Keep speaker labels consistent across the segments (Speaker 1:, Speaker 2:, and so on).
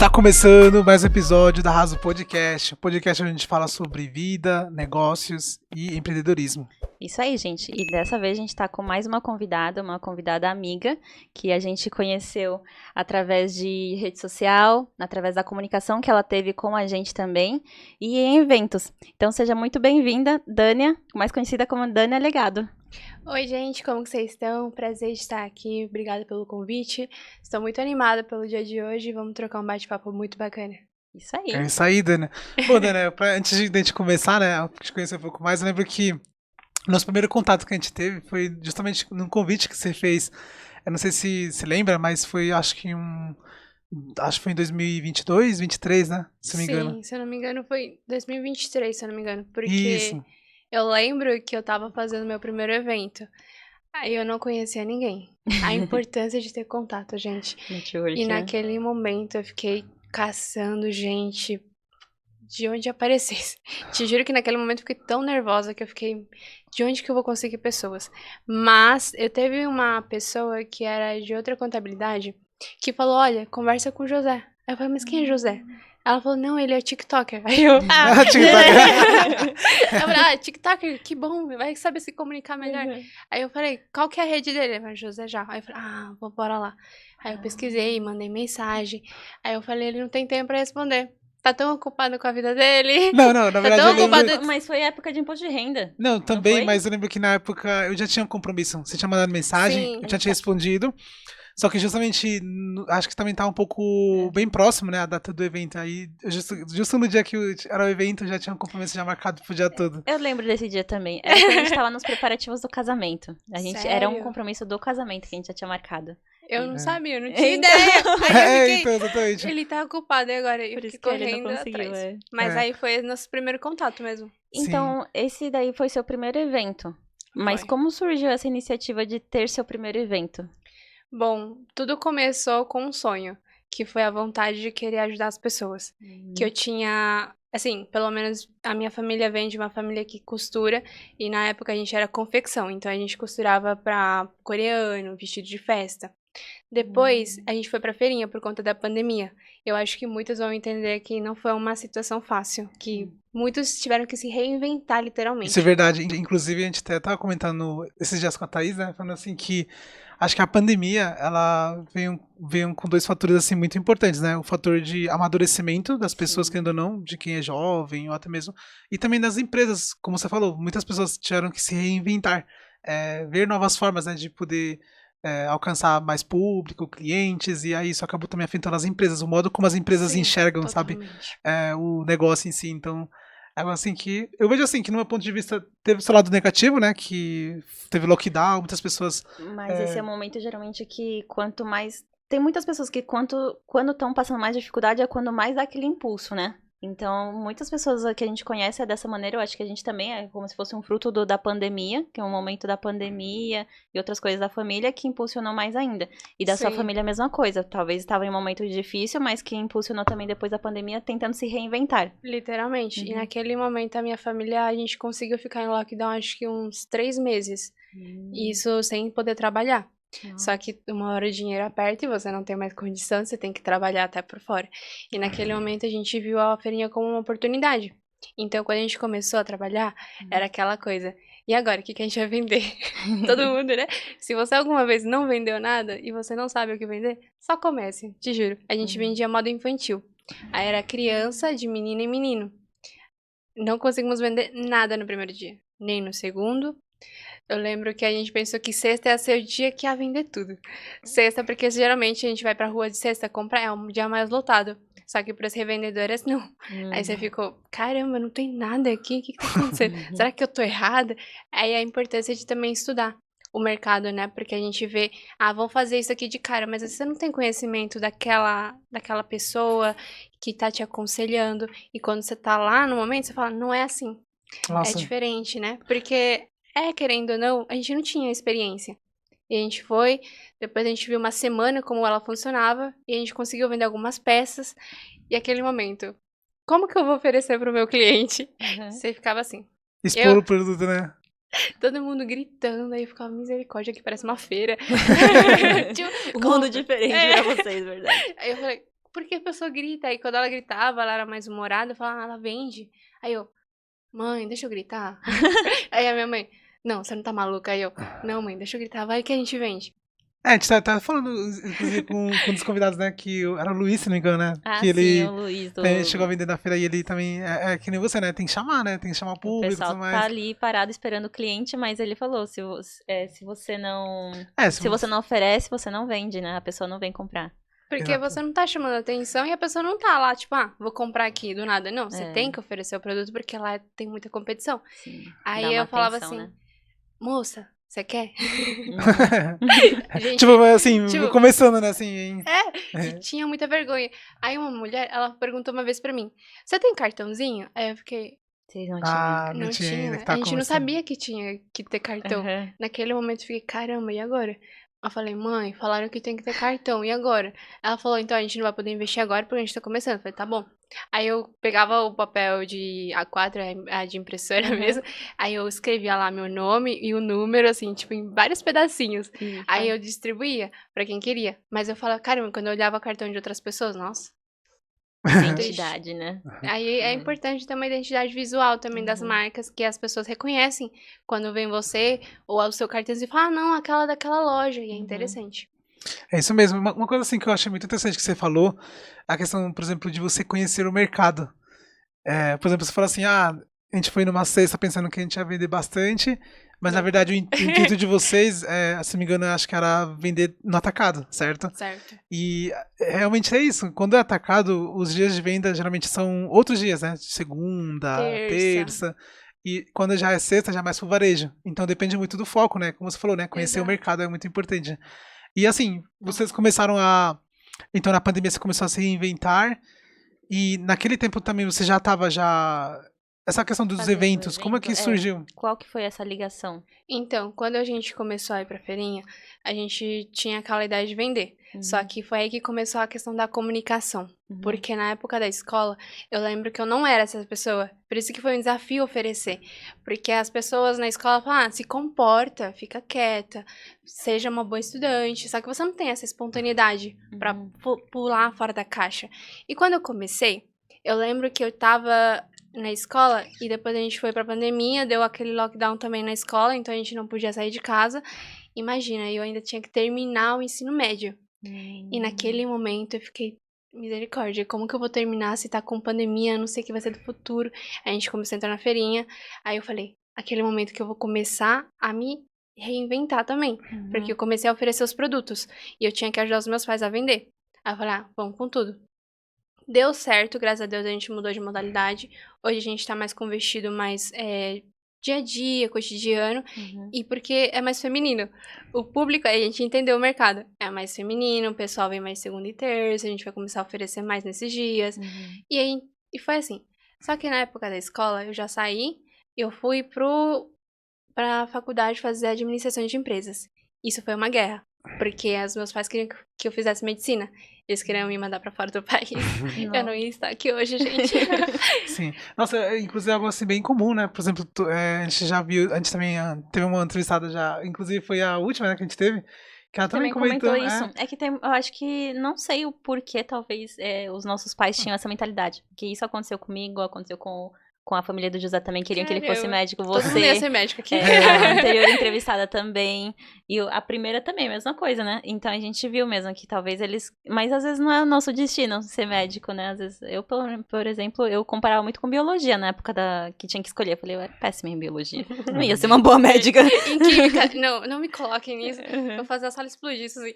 Speaker 1: Está começando mais um episódio da Raso Podcast, o podcast onde a gente fala sobre vida, negócios e empreendedorismo.
Speaker 2: Isso aí, gente. E dessa vez a gente tá com mais uma convidada amiga, que a gente conheceu através de rede social, através da comunicação que ela teve com a gente também, e em eventos. Então seja muito bem-vinda, Dânia, mais conhecida como Dânia Legado.
Speaker 3: Oi, gente, como que vocês estão? Prazer de estar aqui, obrigada pelo convite. Estou muito animada pelo dia de hoje, vamos trocar um bate-papo muito bacana.
Speaker 2: Isso aí.
Speaker 1: É isso aí, Dana. Bom, Dana, antes de a gente começar, né, a te conhecer um pouco mais, eu lembro que nosso primeiro contato que a gente teve foi justamente num convite que você fez. Eu não sei se se lembra, mas foi, acho que foi em 2022, 23, né? Se não me engano.
Speaker 3: Sim, se eu não me engano foi 2023, se eu não me engano, porque
Speaker 1: Isso.
Speaker 3: eu lembro que eu tava fazendo meu primeiro evento, aí eu não conhecia ninguém. A importância de ter contato, gente.
Speaker 2: Network,
Speaker 3: E
Speaker 2: né?
Speaker 3: naquele momento eu fiquei caçando gente de onde aparecesse. Te juro que naquele momento eu fiquei tão nervosa que eu fiquei, de onde que eu vou conseguir pessoas? Mas eu teve uma pessoa que era de outra contabilidade que falou, olha, conversa com o José. Aí eu falei, mas quem é José? Ela falou, não, ele é TikToker. Aí eu, eu falei, TikToker, que bom, vai saber se comunicar melhor. Aí eu falei, qual que é a rede dele? Ele falou, José Já. Aí eu falei, vou bora lá. Aí eu pesquisei, mandei mensagem. Aí eu falei, ele não tem tempo pra responder. Tá tão ocupado com a vida dele.
Speaker 1: Não, na verdade
Speaker 3: tão
Speaker 1: eu lembro...
Speaker 3: ocupado-
Speaker 2: Mas foi época de imposto de renda.
Speaker 1: Não, também,
Speaker 2: foi?
Speaker 1: mas eu lembro que na época eu já tinha um compromisso. Você tinha mandado mensagem,
Speaker 3: Sim.
Speaker 1: eu já tinha respondido. Só que justamente, acho que também tá um pouco bem próximo, né, a data do evento. Aí, justo no dia que era o evento, já tinha um compromisso já marcado pro dia todo.
Speaker 2: Eu lembro desse dia também. Era quando a gente tava nos preparativos do casamento. Era um
Speaker 3: Sério?
Speaker 2: compromisso do casamento que a gente já tinha marcado.
Speaker 3: Eu não sabia, eu não tinha
Speaker 2: Então-
Speaker 3: ideia. Aí eu fiquei,
Speaker 1: Então, exatamente.
Speaker 3: ele tá ocupado e agora eu
Speaker 2: Por isso
Speaker 3: fiquei
Speaker 2: que ele não
Speaker 3: correndo
Speaker 2: conseguiu,
Speaker 3: atrás.
Speaker 2: é.
Speaker 3: Mas
Speaker 1: É.
Speaker 3: aí foi nosso primeiro contato mesmo.
Speaker 2: Então, esse daí foi seu primeiro evento. Mas
Speaker 3: Foi.
Speaker 2: como surgiu essa iniciativa de ter seu primeiro evento?
Speaker 3: Bom, tudo começou com um sonho, que foi a vontade de querer ajudar as pessoas. Que eu tinha, assim, pelo menos a minha família vem de uma família que costura, e na época a gente era confecção, então a gente costurava pra coreano, vestido de festa. Depois a gente foi pra feirinha por conta da pandemia. Eu acho que muitos vão entender que não foi uma situação fácil, que muitos tiveram que se reinventar literalmente.
Speaker 1: Isso é verdade. Inclusive, a gente até tava comentando esses dias com a Thaís, né? Falando assim que acho que a pandemia, ela veio com dois fatores, assim, muito importantes, né? O fator de amadurecimento das pessoas, querendo ou não, de quem é jovem, ou até mesmo... E também das empresas, como você falou, muitas pessoas tiveram que se reinventar. Ver novas formas, né? De poder... alcançar mais público, clientes, e aí isso acabou também afetando as empresas, o modo como as empresas
Speaker 3: Sim,
Speaker 1: enxergam, sabe,
Speaker 3: totalmente.
Speaker 1: o negócio em si. Então, é algo assim que eu vejo assim que, no meu ponto de vista, teve o seu lado negativo, né, que teve lockdown, muitas pessoas...
Speaker 2: Mas esse é o momento, geralmente, que quanto mais... Tem muitas pessoas que quando estão passando mais dificuldade é quando mais dá aquele impulso, né? Então, muitas pessoas que a gente conhece é dessa maneira. Eu acho que a gente também é como se fosse um fruto da pandemia, que é um momento da pandemia e outras coisas da família que impulsionou mais ainda. E da sua
Speaker 3: Sim.
Speaker 2: família a mesma coisa. Talvez estava em um momento difícil, mas que impulsionou também depois da pandemia, tentando se reinventar.
Speaker 3: Literalmente. E
Speaker 2: Uhum.
Speaker 3: naquele momento, a minha família, a gente conseguiu ficar em lockdown acho que uns 3 meses. Isso sem poder trabalhar. Só que uma hora o dinheiro aperta e você não tem mais condição, você tem que trabalhar até por fora. E naquele momento a gente viu a feirinha como uma oportunidade. Então, quando a gente começou a trabalhar, era aquela coisa. E agora, o que a gente vai vender? Todo mundo, né? Se você alguma vez não vendeu nada e você não sabe o que vender, só comece, te juro. A gente vendia moda infantil. Aí era criança, de menina e menino. Não conseguimos vender nada no primeiro dia, nem no segundo. Eu lembro que a gente pensou que sexta ia ser o dia que ia vender tudo. Sexta, porque geralmente a gente vai pra rua de sexta comprar, é um dia mais lotado. Só que pras revendedoras, não. Aí você ficou, caramba, não tem nada aqui, o que tá acontecendo? Será que eu tô errada? Aí a importância de também estudar o mercado, né? Porque a gente vê, vão fazer isso aqui de cara, mas você não tem conhecimento daquela pessoa que tá te aconselhando. E quando você tá lá no momento, você fala, não é assim.
Speaker 1: Nossa,
Speaker 3: É diferente, né? Porque, querendo ou não, a gente não tinha experiência. E a gente foi, depois a gente viu uma semana como ela funcionava, e a gente conseguiu vender algumas peças. E aquele momento, como que eu vou oferecer pro meu cliente? Você ficava assim,
Speaker 1: expor o produto, né?
Speaker 3: todo mundo gritando, aí eu ficava, misericórdia, aqui parece uma feira. Tipo,
Speaker 2: O mundo diferente
Speaker 3: É.
Speaker 2: pra vocês, verdade.
Speaker 3: Aí eu falei, porque a pessoa grita. Aí quando ela gritava, ela era mais humorada, eu falava, ela vende. Aí eu, mãe, deixa eu gritar. Aí a minha mãe, não, você não tá maluca? Aí eu, não, mãe, deixa eu gritar, vai que a gente vende.
Speaker 1: A gente tá falando, inclusive, com um dos convidados, né? Que era o Luiz, se não me engano, né?
Speaker 2: Ah,
Speaker 1: Que
Speaker 2: sim,
Speaker 1: ele
Speaker 2: o Luiz
Speaker 1: também chegou a vender na feira e ele também é que nem você, né? Tem que chamar, né? Tem que chamar o
Speaker 2: O
Speaker 1: público e
Speaker 2: pessoal
Speaker 1: tudo
Speaker 2: tá
Speaker 1: mais.
Speaker 2: ali parado esperando o cliente, mas ele falou, se você não...
Speaker 1: É,
Speaker 2: Se você não oferece, você não vende, né? A pessoa não vem comprar.
Speaker 3: Porque
Speaker 1: Exato.
Speaker 3: você não tá chamando atenção e a pessoa não tá lá, tipo, vou comprar aqui do nada. Não, você
Speaker 2: É.
Speaker 3: tem que oferecer o produto porque lá tem muita competição.
Speaker 2: Sim,
Speaker 3: Aí
Speaker 2: dá uma
Speaker 3: eu falava
Speaker 2: atenção,
Speaker 3: assim,
Speaker 2: né?
Speaker 3: moça, você quer? Gente,
Speaker 1: Tipo, assim,
Speaker 3: tipo,
Speaker 1: começando, né? Assim,
Speaker 3: e tinha muita vergonha. Aí uma mulher, ela perguntou uma vez pra mim, você tem cartãozinho? Aí eu fiquei,
Speaker 2: Vocês não
Speaker 1: ah,
Speaker 2: tinham.
Speaker 1: não
Speaker 3: não
Speaker 1: tinha ainda
Speaker 3: tinha.
Speaker 1: que
Speaker 3: A
Speaker 1: tá
Speaker 3: gente não
Speaker 1: começando.
Speaker 3: sabia que tinha que ter cartão.
Speaker 2: Aham.
Speaker 3: Naquele momento eu fiquei, caramba, e agora? Eu falei, mãe, falaram que tem que ter cartão, e agora? Ela falou, então a gente não vai poder investir agora porque a gente tá começando. Eu falei, tá bom. Aí eu pegava o papel de A4, a de impressora
Speaker 2: Uhum.
Speaker 3: mesmo, aí eu escrevia lá meu nome e o número, assim, tipo, em vários pedacinhos. Aí eu distribuía pra quem queria. Mas eu falava, caramba, quando eu olhava o cartão de outras pessoas, nossa,
Speaker 2: Identidade, né?
Speaker 3: aí é importante ter uma identidade visual também das
Speaker 2: Uhum.
Speaker 3: marcas, que as pessoas reconhecem quando vem você ou o seu cartãozinho e falam, ah, não, aquela daquela loja. E é
Speaker 2: Uhum.
Speaker 3: interessante.
Speaker 1: É isso mesmo. Uma coisa assim que eu achei muito interessante que você falou, a questão, por exemplo, de você conhecer o mercado. Por exemplo, você fala assim, a gente foi numa cesta pensando que a gente ia vender bastante, mas na
Speaker 3: Não.
Speaker 1: verdade o intuito de vocês, se não me engano, eu acho que era vender no atacado, certo?
Speaker 3: Certo.
Speaker 1: E realmente é isso. Quando é atacado, os dias de venda geralmente são outros dias, né? Segunda, terça. E quando já é sexta, já é mais pro varejo. Então depende muito do foco, né? Como você falou, né? Conhecer o
Speaker 3: Exato.
Speaker 1: mercado é muito importante. E assim, vocês começaram a. Então na pandemia você começou a se reinventar. E naquele tempo também você já estava já. Essa questão dos
Speaker 2: Fazendo
Speaker 1: eventos, como é que
Speaker 2: evento,
Speaker 1: surgiu?
Speaker 2: Qual que foi essa ligação?
Speaker 3: Então, quando a gente começou a ir pra feirinha, a gente tinha aquela ideia de vender. Só
Speaker 2: Uhum.
Speaker 3: que foi aí que começou a questão da comunicação.
Speaker 2: Uhum.
Speaker 3: Porque na época da escola, eu lembro que eu não era essa pessoa. Por isso que foi um desafio oferecer. Porque as pessoas na escola falam, se comporta, fica quieta, seja uma boa estudante. Só que você não tem essa espontaneidade pra
Speaker 2: Uhum.
Speaker 3: pular fora da caixa. E quando eu comecei, eu lembro que eu tava na escola e depois a gente foi pra pandemia, deu aquele lockdown também na escola, então a gente não podia sair de casa. Imagina, eu ainda tinha que terminar o ensino médio. E naquele momento eu fiquei, misericórdia, como que eu vou terminar se tá com pandemia, não sei o que vai ser do futuro. A gente começou a entrar na feirinha, aí eu falei, aquele momento que eu vou começar a me reinventar também,
Speaker 2: Uhum.
Speaker 3: porque eu comecei a oferecer os produtos e eu tinha que ajudar os meus pais a vender. Aí eu falei, vamos com tudo. Deu certo, graças a Deus a gente mudou de modalidade. Hoje a gente tá mais com vestido mais dia a dia, cotidiano.
Speaker 2: Uhum.
Speaker 3: E porque é mais feminino. O público, aí a gente entendeu o mercado. É mais feminino, o pessoal vem mais segunda e terça, a gente vai começar a oferecer mais nesses dias.
Speaker 2: Uhum.
Speaker 3: E foi assim. Só que na época da escola, eu já saí, eu fui pra faculdade fazer administração de empresas. Isso foi uma guerra. Porque os meus pais queriam que eu fizesse medicina. Eles queriam me mandar pra fora do país. Eu não ia estar aqui hoje, gente.
Speaker 1: Sim. Nossa, inclusive é algo assim bem comum, né? Por exemplo, a gente já viu, a gente também teve uma entrevistada já, inclusive foi a última, né, que a gente teve, que ela também comentou
Speaker 2: isso. É que eu acho que não sei o porquê, talvez, os nossos pais tinham essa mentalidade. Porque isso aconteceu comigo, aconteceu com a família do José também, queriam que ele fosse
Speaker 3: Caramba.
Speaker 2: médico.
Speaker 3: Todo mundo ia
Speaker 2: Você,
Speaker 3: ser médico aqui.
Speaker 2: a anterior entrevistada também. E a primeira também, mesma coisa, né? Então a gente viu mesmo que talvez eles. Mas às vezes não é o nosso destino ser médico, né? Às vezes eu, por exemplo, eu comparava muito com biologia na época que tinha que escolher. Eu falei, eu era péssima em biologia. Não ia ser uma boa médica.
Speaker 3: Em química, não me coloquem nisso.
Speaker 2: Uhum.
Speaker 3: Vou fazer a sala explodir, isso assim.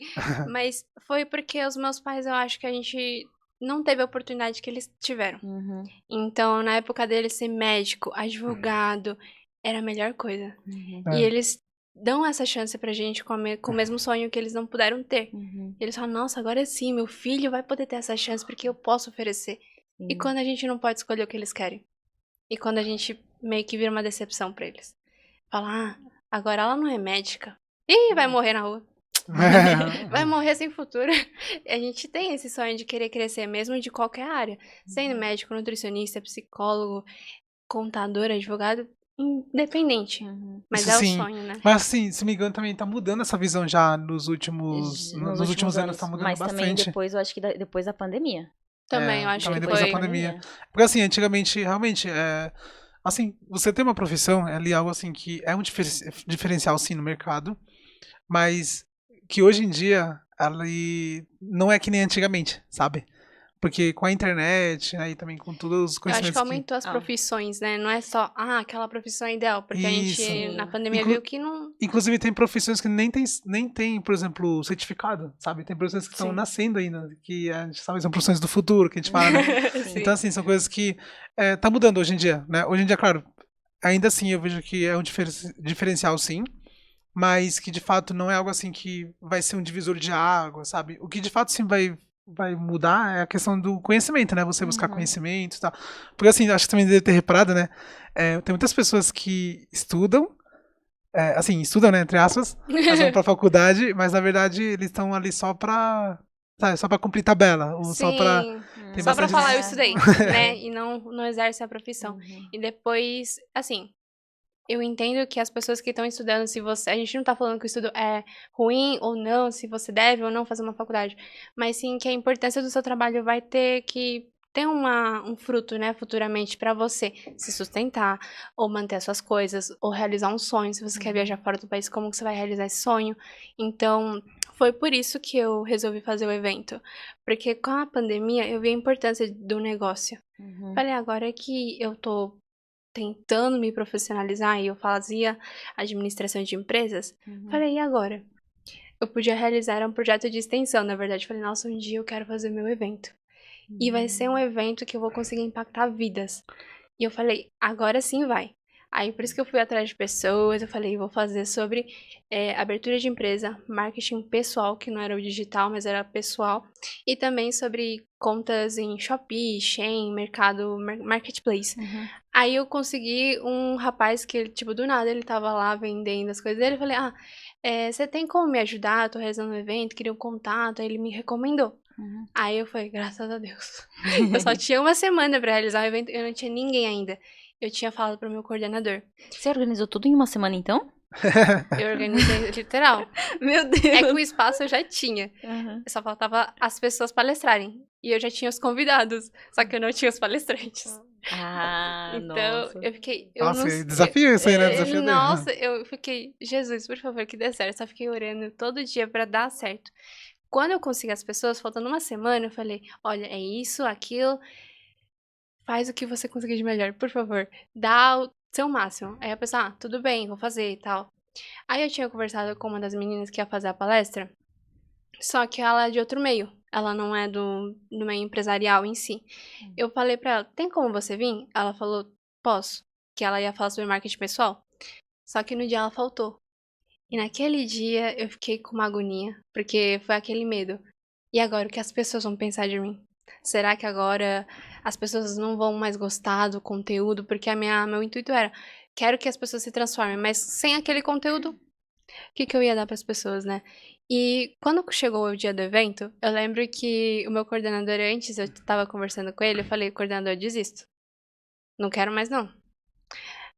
Speaker 3: Mas foi porque os meus pais, eu acho que a gente não teve a oportunidade que eles tiveram.
Speaker 2: Uhum.
Speaker 3: Então, na época deles, ser médico, advogado, era a melhor coisa.
Speaker 2: Uhum.
Speaker 3: E eles dão essa chance pra gente com o mesmo sonho que eles não puderam ter.
Speaker 2: Uhum.
Speaker 3: E eles falam, nossa, agora sim, meu filho vai poder ter essa chance porque eu posso oferecer. E
Speaker 2: Sim.
Speaker 3: quando a gente não pode escolher o que eles querem? E quando a gente meio que vira uma decepção pra eles? Fala, agora ela não é médica. Ih, vai morrer na rua. Vai morrer sem futuro. A gente tem esse sonho de querer crescer, mesmo de qualquer área. Sendo médico, nutricionista, psicólogo, contador, advogado, independente. Mas
Speaker 1: Isso
Speaker 3: é o
Speaker 1: sim.
Speaker 3: sonho, né?
Speaker 1: Mas assim, se me engano, também tá mudando essa visão já nos
Speaker 2: Nos
Speaker 1: últimos anos, tá mudando
Speaker 2: mas também
Speaker 1: bastante.
Speaker 2: depois, eu acho que depois da pandemia.
Speaker 3: Também, eu acho
Speaker 1: também
Speaker 3: que
Speaker 1: depois da
Speaker 3: foi.
Speaker 1: pandemia. Porque assim, antigamente, realmente, assim, você ter uma profissão é ali algo assim que é um diferencial sim no mercado, mas que hoje em dia, ali não é que nem antigamente, sabe? Porque com a internet, né, e também com todos os
Speaker 3: Eu acho que
Speaker 1: conhecimentos que...
Speaker 3: aumentou as
Speaker 2: Ah.
Speaker 3: profissões, né? Não é só, aquela profissão é ideal. Porque a
Speaker 1: Isso.
Speaker 3: gente, na
Speaker 2: Sim.
Speaker 3: pandemia, viu que não.
Speaker 1: Inclusive tem profissões que nem tem, por exemplo, certificado, sabe? Tem profissões que estão
Speaker 3: Sim.
Speaker 1: nascendo ainda, que a gente sabe, são profissões do futuro, que a gente fala, né?
Speaker 2: Sim.
Speaker 1: Então, assim, são coisas que tá mudando hoje em dia, né? Hoje em dia, claro, ainda assim eu vejo que é um diferencial, sim, mas que de fato não é algo assim que vai ser um divisor de água, sabe? O que de fato sim vai mudar é a questão do conhecimento, né? Você buscar conhecimento e tal. Porque assim, acho que também deve ter reparado, né? Tem muitas pessoas que estudam, assim, estudam, né, entre aspas, elas vão pra faculdade, mas na verdade eles estão ali só pra, sabe, só pra cumprir tabela, ou só pra...
Speaker 3: Sim.
Speaker 1: Tem
Speaker 3: Só pra
Speaker 1: bastante
Speaker 3: falar, eu
Speaker 1: disso.
Speaker 3: estudei, né? E não exerce a profissão.
Speaker 2: Uhum.
Speaker 3: E depois, assim, eu entendo que as pessoas que estão estudando, se você. A gente não tá falando que o estudo é ruim ou não, se você deve ou não fazer uma faculdade. Mas sim que a importância do seu trabalho vai ter que ter um fruto, né, futuramente, pra você se sustentar, ou manter as suas coisas, ou realizar um sonho. Se você quer viajar fora do país, como que você vai realizar esse sonho? Então, foi por isso que eu resolvi fazer o evento. Porque com a pandemia, eu vi a importância do negócio.
Speaker 2: Uhum.
Speaker 3: Falei, agora que eu tô tentando me profissionalizar e eu fazia administração de empresas, falei, e agora? Eu podia realizar um projeto de extensão, na verdade. Falei, nossa, um dia eu quero fazer meu evento. E vai ser um evento que eu vou conseguir impactar vidas. E eu falei, agora sim vai. Aí por isso que eu fui atrás de pessoas, eu falei, vou fazer sobre abertura de empresa, marketing pessoal, que não era o digital, mas era pessoal, e também sobre contas em Shopee, Shein, mercado, marketplace.
Speaker 2: Uhum.
Speaker 3: Aí eu consegui um rapaz que, ele, tipo, do nada ele tava lá vendendo as coisas dele, eu falei, você tem como me ajudar? Eu tô realizando um evento, queria um contato, aí ele me recomendou.
Speaker 2: Uhum.
Speaker 3: Aí eu falei, graças a Deus. Eu só tinha uma semana pra realizar o evento, eu não tinha ninguém ainda. Eu tinha falado pro meu coordenador.
Speaker 2: Você organizou tudo em uma semana, então?
Speaker 3: Eu organizei literal.
Speaker 2: Meu Deus!
Speaker 3: É que o espaço eu já tinha.
Speaker 2: Uhum.
Speaker 3: Só faltava as pessoas palestrarem. E eu já tinha os convidados. Só que eu não tinha os palestrantes. Então,
Speaker 2: Nossa.
Speaker 3: eu fiquei...
Speaker 1: Nossa,
Speaker 3: não sei-
Speaker 1: desafio isso aí, né? Desafio dele.
Speaker 3: Nossa, eu fiquei... Jesus, por favor, que dê certo. Eu só fiquei orando todo dia pra dar certo. Quando eu consegui as pessoas, faltando uma semana, eu falei, olha, é isso, aquilo... Faz o que você conseguir de melhor, por favor. Dá o seu máximo. Aí a pessoa, tudo bem, vou fazer e tal. Aí eu tinha conversado com uma das meninas que ia fazer a palestra, só que ela é de outro meio. Ela não é do meio empresarial em si. Eu falei pra ela, tem como você vir? Ela falou, posso. Que ela ia falar sobre marketing pessoal. Só que no dia ela faltou. E naquele dia eu fiquei com uma agonia, porque foi aquele medo. E agora, o que as pessoas vão pensar de mim? Será que agora as pessoas não vão mais gostar do conteúdo? Porque meu intuito era, quero que as pessoas se transformem, mas sem aquele conteúdo, o que eu ia dar para as pessoas, né? E quando chegou o dia do evento, eu lembro que o meu coordenador, antes eu tava conversando com ele, eu falei, coordenador, desisto. Não quero mais, não.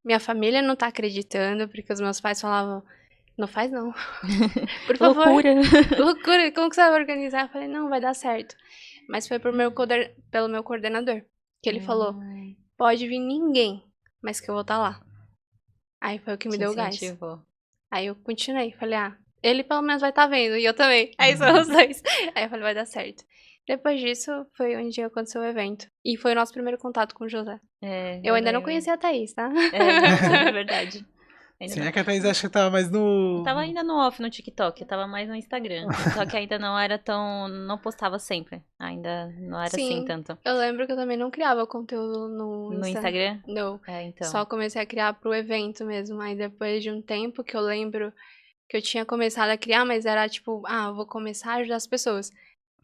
Speaker 3: Minha família não tá acreditando, porque os meus pais falavam, não faz não. Por favor.
Speaker 2: Loucura!
Speaker 3: Loucura, como que você vai organizar? Eu falei, não, vai dar certo. Mas foi pelo meu coordenador, que ele falou, pode vir ninguém, mas que eu vou estar lá. Aí foi o que me deu gás.
Speaker 2: Incentivou.
Speaker 3: Aí eu continuei, falei, ele pelo menos vai estar vendo, e eu também. Aí são os dois. Aí eu falei, vai dar certo. Depois disso, foi onde aconteceu o evento. E foi o nosso primeiro contato com o José. Eu ainda não
Speaker 2: lembro.
Speaker 3: conhecia a Thaís, tá?
Speaker 2: É verdade. Ainda
Speaker 1: Sim,
Speaker 2: não.
Speaker 1: é que a Thaís acho que tava mais no...
Speaker 2: Eu tava ainda no off no TikTok, eu tava mais no Instagram. Só que ainda não era tão. Não postava sempre. Ainda não era assim
Speaker 3: Sim,
Speaker 2: tanto.
Speaker 3: eu lembro que eu também não criava conteúdo no
Speaker 2: No Instagram?
Speaker 3: Não.
Speaker 2: Então.
Speaker 3: Só comecei a criar pro evento mesmo. Aí depois de um tempo que eu lembro que eu tinha começado a criar, mas era tipo, eu vou começar a ajudar as pessoas.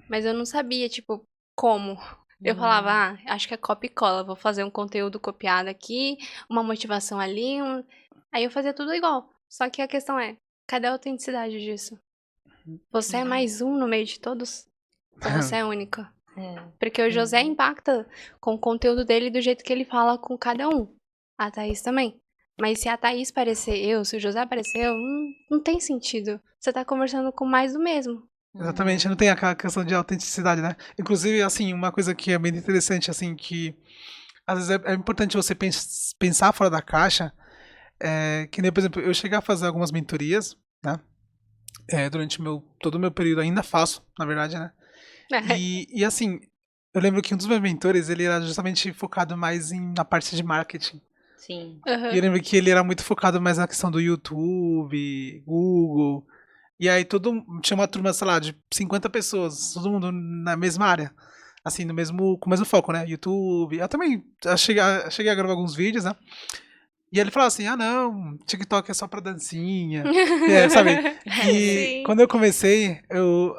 Speaker 3: Mas eu não sabia, tipo, como. Eu falava, acho que é copia e cola, vou fazer um conteúdo copiado aqui, uma motivação ali. Aí eu fazia tudo igual. Só que a questão é, cadê a autenticidade disso? Você é mais um no meio de todos? Ou você é única? Porque o José impacta com o conteúdo dele do jeito que ele fala com cada um. A Thaís também. Mas se a Thaís parecer eu, se o José parecer eu, não tem sentido. Você tá conversando com mais do mesmo.
Speaker 1: Exatamente, não tem aquela questão de autenticidade, né? Inclusive, assim, uma coisa que é bem interessante, assim, que às vezes é importante você pensar fora da caixa, que nem, por exemplo, eu cheguei a fazer algumas mentorias, né? Durante todo o meu período, ainda faço, na verdade, né? E assim, eu lembro que um dos meus mentores, ele era justamente focado mais na parte de marketing.
Speaker 2: Sim.
Speaker 3: Aham.
Speaker 1: E eu lembro que ele era muito focado mais na questão do YouTube, Google. E aí tinha uma turma, sei lá, de 50 pessoas, todo mundo na mesma área. Assim, com o mesmo foco, né? YouTube. Eu também cheguei a gravar alguns vídeos, né? E ele falava assim, não, TikTok é só pra dancinha. Sabe? E
Speaker 2: Sim.
Speaker 1: quando eu comecei, eu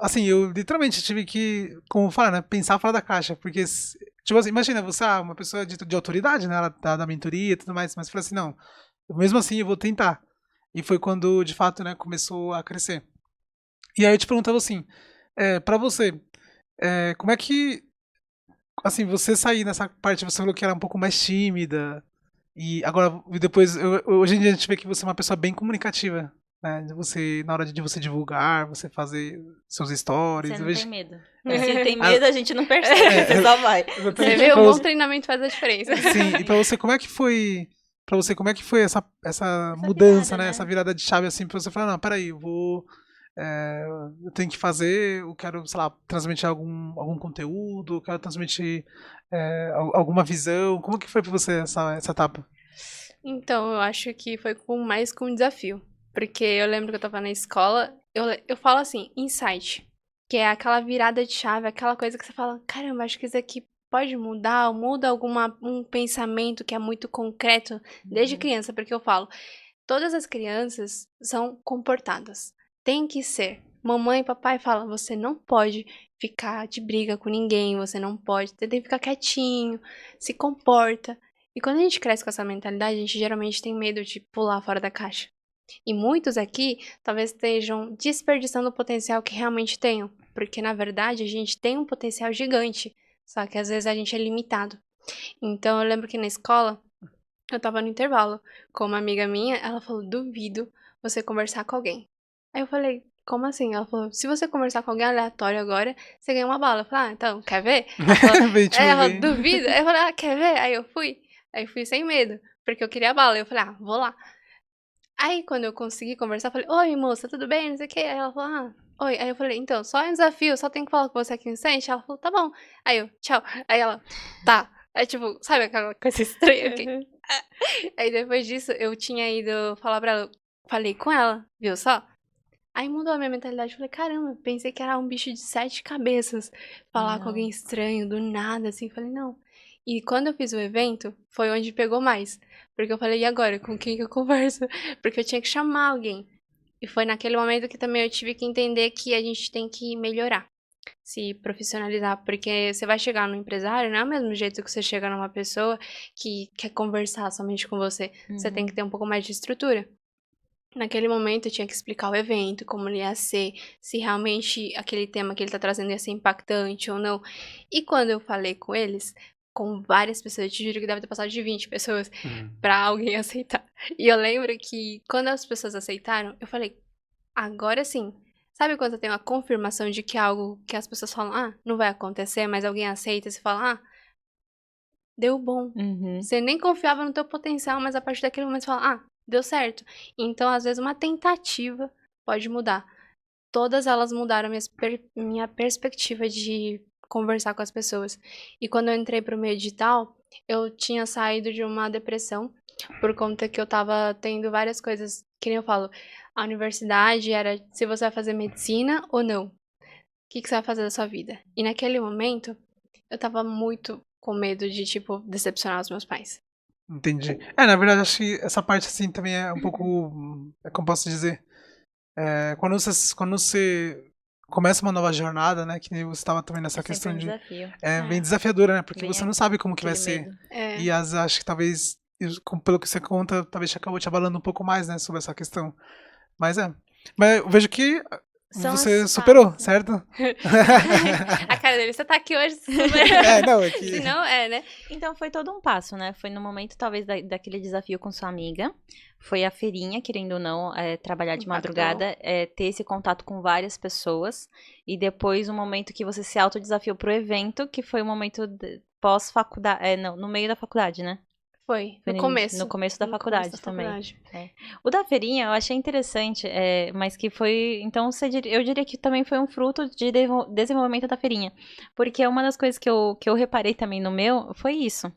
Speaker 1: literalmente tive que, como falar, né? Pensar fora da caixa. Porque, tipo assim, imagina, você é uma pessoa de autoridade, né? Ela tá da mentoria e tudo mais, mas falou assim, não, mesmo assim eu vou tentar. E foi quando, de fato, né, começou a crescer. E aí eu te perguntava assim, pra você, como é que, assim, você sair nessa parte, você falou que era um pouco mais tímida, e agora, depois, hoje em dia a gente vê que você é uma pessoa bem comunicativa, né? Na hora de você divulgar, você fazer seus stories.
Speaker 2: Você
Speaker 1: eu
Speaker 2: não
Speaker 1: vejo
Speaker 2: tem medo.
Speaker 3: É.
Speaker 2: Se tem medo, a gente não percebe, você só vai.
Speaker 3: Você
Speaker 1: exatamente.
Speaker 3: vê,
Speaker 1: Pra
Speaker 3: um bom
Speaker 1: você-
Speaker 3: treinamento faz a diferença.
Speaker 1: Sim, e pra você, como é que foi? Pra você, como é que foi essa mudança,
Speaker 2: virada,
Speaker 1: né?
Speaker 2: né?
Speaker 1: Essa virada de chave, assim, pra você falar, não, peraí, eu tenho que fazer, eu quero, sei lá, transmitir algum conteúdo, eu quero transmitir alguma visão. Como que foi pra você essa etapa?
Speaker 3: Então, eu acho que foi mais com um desafio. Porque eu lembro que eu tava na escola, eu falo assim, insight. Que é aquela virada de chave, aquela coisa que você fala, caramba, acho que isso aqui pode mudar, ou muda um pensamento que é muito concreto desde criança, porque eu falo, todas as crianças são comportadas. Tem que ser. Mamãe e papai falam, você não pode ficar de briga com ninguém, você não pode, você tem que ficar quietinho, se comporta. E quando a gente cresce com essa mentalidade, a gente geralmente tem medo de pular fora da caixa. E muitos aqui talvez estejam desperdiçando o potencial que realmente tenham, porque na verdade a gente tem um potencial gigante, só que às vezes a gente é limitado. Então eu lembro que na escola eu tava no intervalo com uma amiga minha, ela falou: duvido você conversar com alguém. Aí eu falei: como assim? Ela falou: se você conversar com alguém aleatório agora, você ganha uma bala. Eu falei: ah, então, quer ver? Ela falou:
Speaker 1: Bem, tipo,
Speaker 3: ela
Speaker 1: bem-
Speaker 3: duvida. Aí eu falei: ah, quer ver? Aí eu fui. Aí eu fui sem medo, porque eu queria a bala. Aí eu falei: ah, vou lá. Aí quando eu consegui conversar, eu falei: oi, moça, tudo bem? Não sei o quê. Aí ela falou: ah, oi. Aí eu falei: então, só é um desafio, só tenho que falar com você aqui um instante. Ela falou: tá bom. Aí eu: tchau. Aí ela: tá. É tipo, sabe aquela coisa estranha? Eu fiquei, Aí depois disso, eu tinha ido falar pra ela, eu falei com ela, viu só? Aí mudou a minha mentalidade, eu falei, caramba, pensei que era um bicho de 7 cabeças, falar com
Speaker 2: Não.
Speaker 3: alguém estranho, do nada, assim, falei, não. E quando eu fiz o evento, foi onde pegou mais, porque eu falei, e agora, com quem que eu converso? Porque eu tinha que chamar alguém. E foi naquele momento que também eu tive que entender que a gente tem que melhorar, se profissionalizar, porque você vai chegar no empresário, não é o mesmo jeito que você chega numa pessoa que quer conversar somente com você. Você tem que ter um pouco mais de estrutura. Naquele momento eu tinha que explicar o evento, como ele ia ser, se realmente aquele tema que ele tá trazendo ia ser impactante ou não. E quando eu falei com eles, com várias pessoas, eu te juro que deve ter passado de 20 pessoas pra alguém aceitar. E eu lembro que quando as pessoas aceitaram, eu falei, agora sim. Sabe quando tem uma confirmação de que é algo que as pessoas falam, ah, não vai acontecer, mas alguém aceita e você fala, ah, deu bom.
Speaker 2: Uhum.
Speaker 3: Você nem confiava no teu potencial, mas a partir daquele momento você fala, ah, deu certo. Então, às vezes, uma tentativa pode mudar. Todas elas mudaram minha perspectiva de conversar com as pessoas. E quando eu entrei pro meio digital, eu tinha saído de uma depressão por conta que eu tava tendo várias coisas, que nem eu falo, a universidade era se você vai fazer medicina ou não. O que você vai fazer da sua vida? E naquele momento, eu tava muito com medo de, tipo, decepcionar os meus pais.
Speaker 1: Entendi. Na verdade, acho que essa parte, assim, também é um pouco, como posso dizer, quando você começa uma nova jornada, né, que nem você estava também nessa
Speaker 2: É sempre
Speaker 1: questão
Speaker 2: um
Speaker 1: de...
Speaker 2: desafio.
Speaker 1: É bem desafiadora, né, porque
Speaker 2: Bem
Speaker 1: você não sabe como que vai
Speaker 2: Aquele
Speaker 1: ser.
Speaker 2: medo.
Speaker 3: É.
Speaker 1: E acho que talvez, pelo que você conta, talvez acabou te abalando um pouco mais, né, sobre essa questão. Mas Mas eu vejo que
Speaker 2: São
Speaker 1: Você
Speaker 2: as
Speaker 1: superou,
Speaker 2: fases.
Speaker 1: certo?
Speaker 3: A cara dele, você tá aqui hoje,
Speaker 1: Não, é que...
Speaker 3: se não, né?
Speaker 2: Então foi todo um passo, né? Foi no momento, talvez, daquele desafio com sua amiga. Foi a feirinha, querendo ou não, trabalhar de
Speaker 3: Impactou.
Speaker 2: madrugada, ter esse contato com várias pessoas. E depois o momento que você se autodesafiou pro evento, que foi o momento pós-faculdade. Não, no meio da faculdade, né?
Speaker 3: Foi,
Speaker 2: Foi
Speaker 3: no começo.
Speaker 2: No começo da
Speaker 3: No
Speaker 2: faculdade
Speaker 3: começo da
Speaker 2: também.
Speaker 3: faculdade.
Speaker 2: O da feirinha eu achei interessante, mas que foi. Então, eu diria que também foi um fruto de desenvolvimento da feirinha. Porque uma das coisas que eu reparei também no meu foi isso.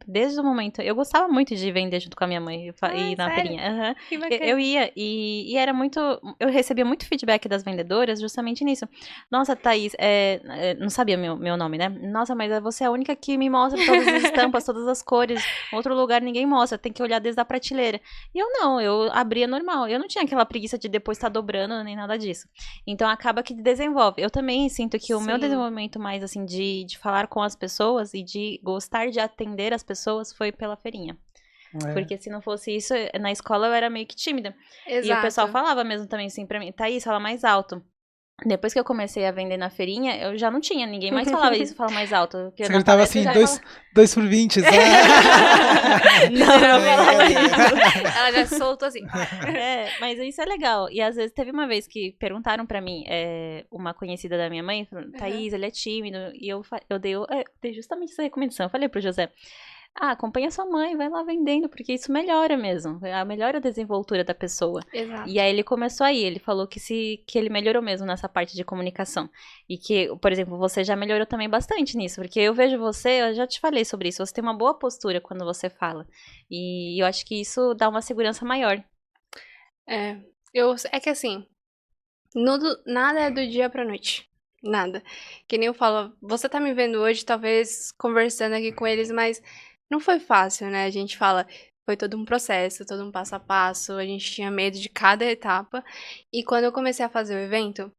Speaker 2: Desde o momento. Eu gostava muito de vender junto com a minha mãe e na
Speaker 3: sério?
Speaker 2: feirinha. Aham.
Speaker 3: Que bacana.
Speaker 2: Eu ia e era muito. Eu recebia muito feedback das vendedoras justamente nisso. Nossa, Thaís, não sabia meu nome, né? Nossa, mas você é a única que me mostra todas as estampas, todas as cores. Outro lugar ninguém mostra, tem que olhar desde a prateleira. E eu não, eu abria normal. Eu não tinha aquela preguiça de depois estar dobrando nem nada disso. Então acaba que desenvolve. Eu também sinto que o meu
Speaker 3: Sim.
Speaker 2: desenvolvimento mais assim de falar com as pessoas e de gostar de atender as pessoas foi pela feirinha. Porque se não fosse isso, na escola eu era meio que tímida.
Speaker 3: Exato.
Speaker 2: E o pessoal falava mesmo também assim pra mim, Thaís, fala mais alto. Depois que eu comecei a vender na feirinha, eu já não tinha, ninguém mais falava isso, fala mais alto. Porque
Speaker 1: Você
Speaker 2: na
Speaker 1: gritava
Speaker 2: palestra
Speaker 1: assim,
Speaker 2: eu já
Speaker 1: 2 por 20.
Speaker 2: Não, eu falava
Speaker 3: isso. Ela já soltou assim.
Speaker 2: Mas isso é legal. E às vezes teve uma vez que perguntaram pra mim, uma conhecida da minha mãe, falou, Thaís, ele é tímido. E eu dei justamente essa recomendação. Eu falei pro José, acompanha sua mãe, vai lá vendendo, porque isso melhora mesmo. Melhora a desenvoltura da pessoa.
Speaker 3: Exato.
Speaker 2: E aí ele começou aí, ele falou que ele melhorou mesmo nessa parte de comunicação. E que, por exemplo, você já melhorou também bastante nisso, porque eu vejo você, eu já te falei sobre isso, você tem uma boa postura quando você fala. E eu acho que isso dá uma segurança maior.
Speaker 3: É que assim, nada é do dia pra noite. Nada. Que nem eu falo, você tá me vendo hoje, talvez conversando aqui com eles, mas não foi fácil, né? A gente fala, foi todo um processo, todo um passo a passo, a gente tinha medo de cada etapa. E quando eu comecei a fazer o evento,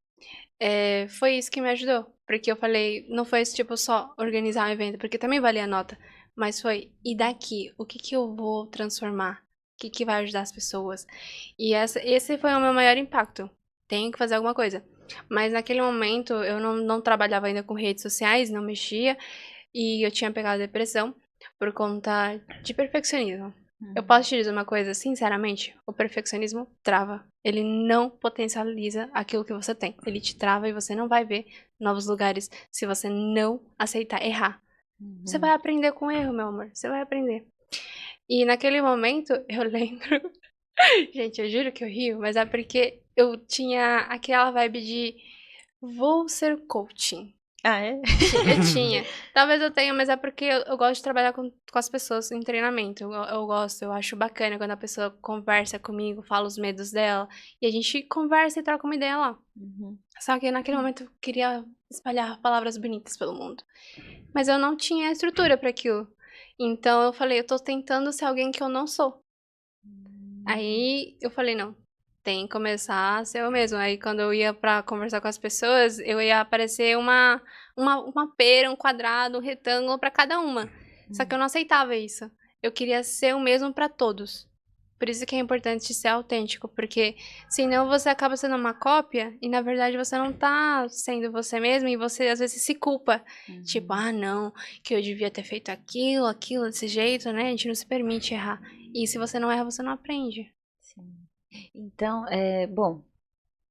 Speaker 3: foi isso que me ajudou. Porque eu falei, não foi tipo só organizar um evento, porque também valia a nota, mas foi, e daqui? O que eu vou transformar? O que vai ajudar as pessoas? E esse foi o meu maior impacto. Tenho que fazer alguma coisa. Mas naquele momento eu não trabalhava ainda com redes sociais, não mexia. E eu tinha pegado depressão por conta de perfeccionismo. Eu posso te dizer uma coisa, sinceramente, o perfeccionismo trava. Ele não potencializa aquilo que você tem. Ele te trava e você não vai ver novos lugares se você não aceitar errar. Você vai aprender com erro, meu amor. Você vai aprender. E naquele momento, eu lembro... Gente, eu juro que eu rio, mas é porque eu tinha aquela vibe de vou ser coaching. Eu tinha. Talvez eu tenha, mas é porque eu gosto de trabalhar com as pessoas em treinamento. Eu gosto, eu acho bacana quando a pessoa conversa comigo, fala os medos dela. E a gente conversa e troca uma ideia lá. Só que naquele momento eu queria espalhar palavras bonitas pelo mundo. Mas eu não tinha estrutura para aquilo. Então eu falei, eu tô tentando ser alguém que eu não sou. Aí eu falei, não, tem que começar a ser eu mesmo. Aí quando eu ia pra conversar com as pessoas, eu ia aparecer uma pera, um quadrado, um retângulo pra cada uma. Só que eu não aceitava isso. Eu queria ser o mesmo pra todos. Por isso que é importante ser autêntico, porque senão você acaba sendo uma cópia e na verdade você não tá sendo você mesmo e você às vezes se culpa. Tipo, não, que eu devia ter feito aquilo desse jeito, né? A gente não se permite errar. E se você não erra, você não aprende.
Speaker 2: Sim. Então, bom,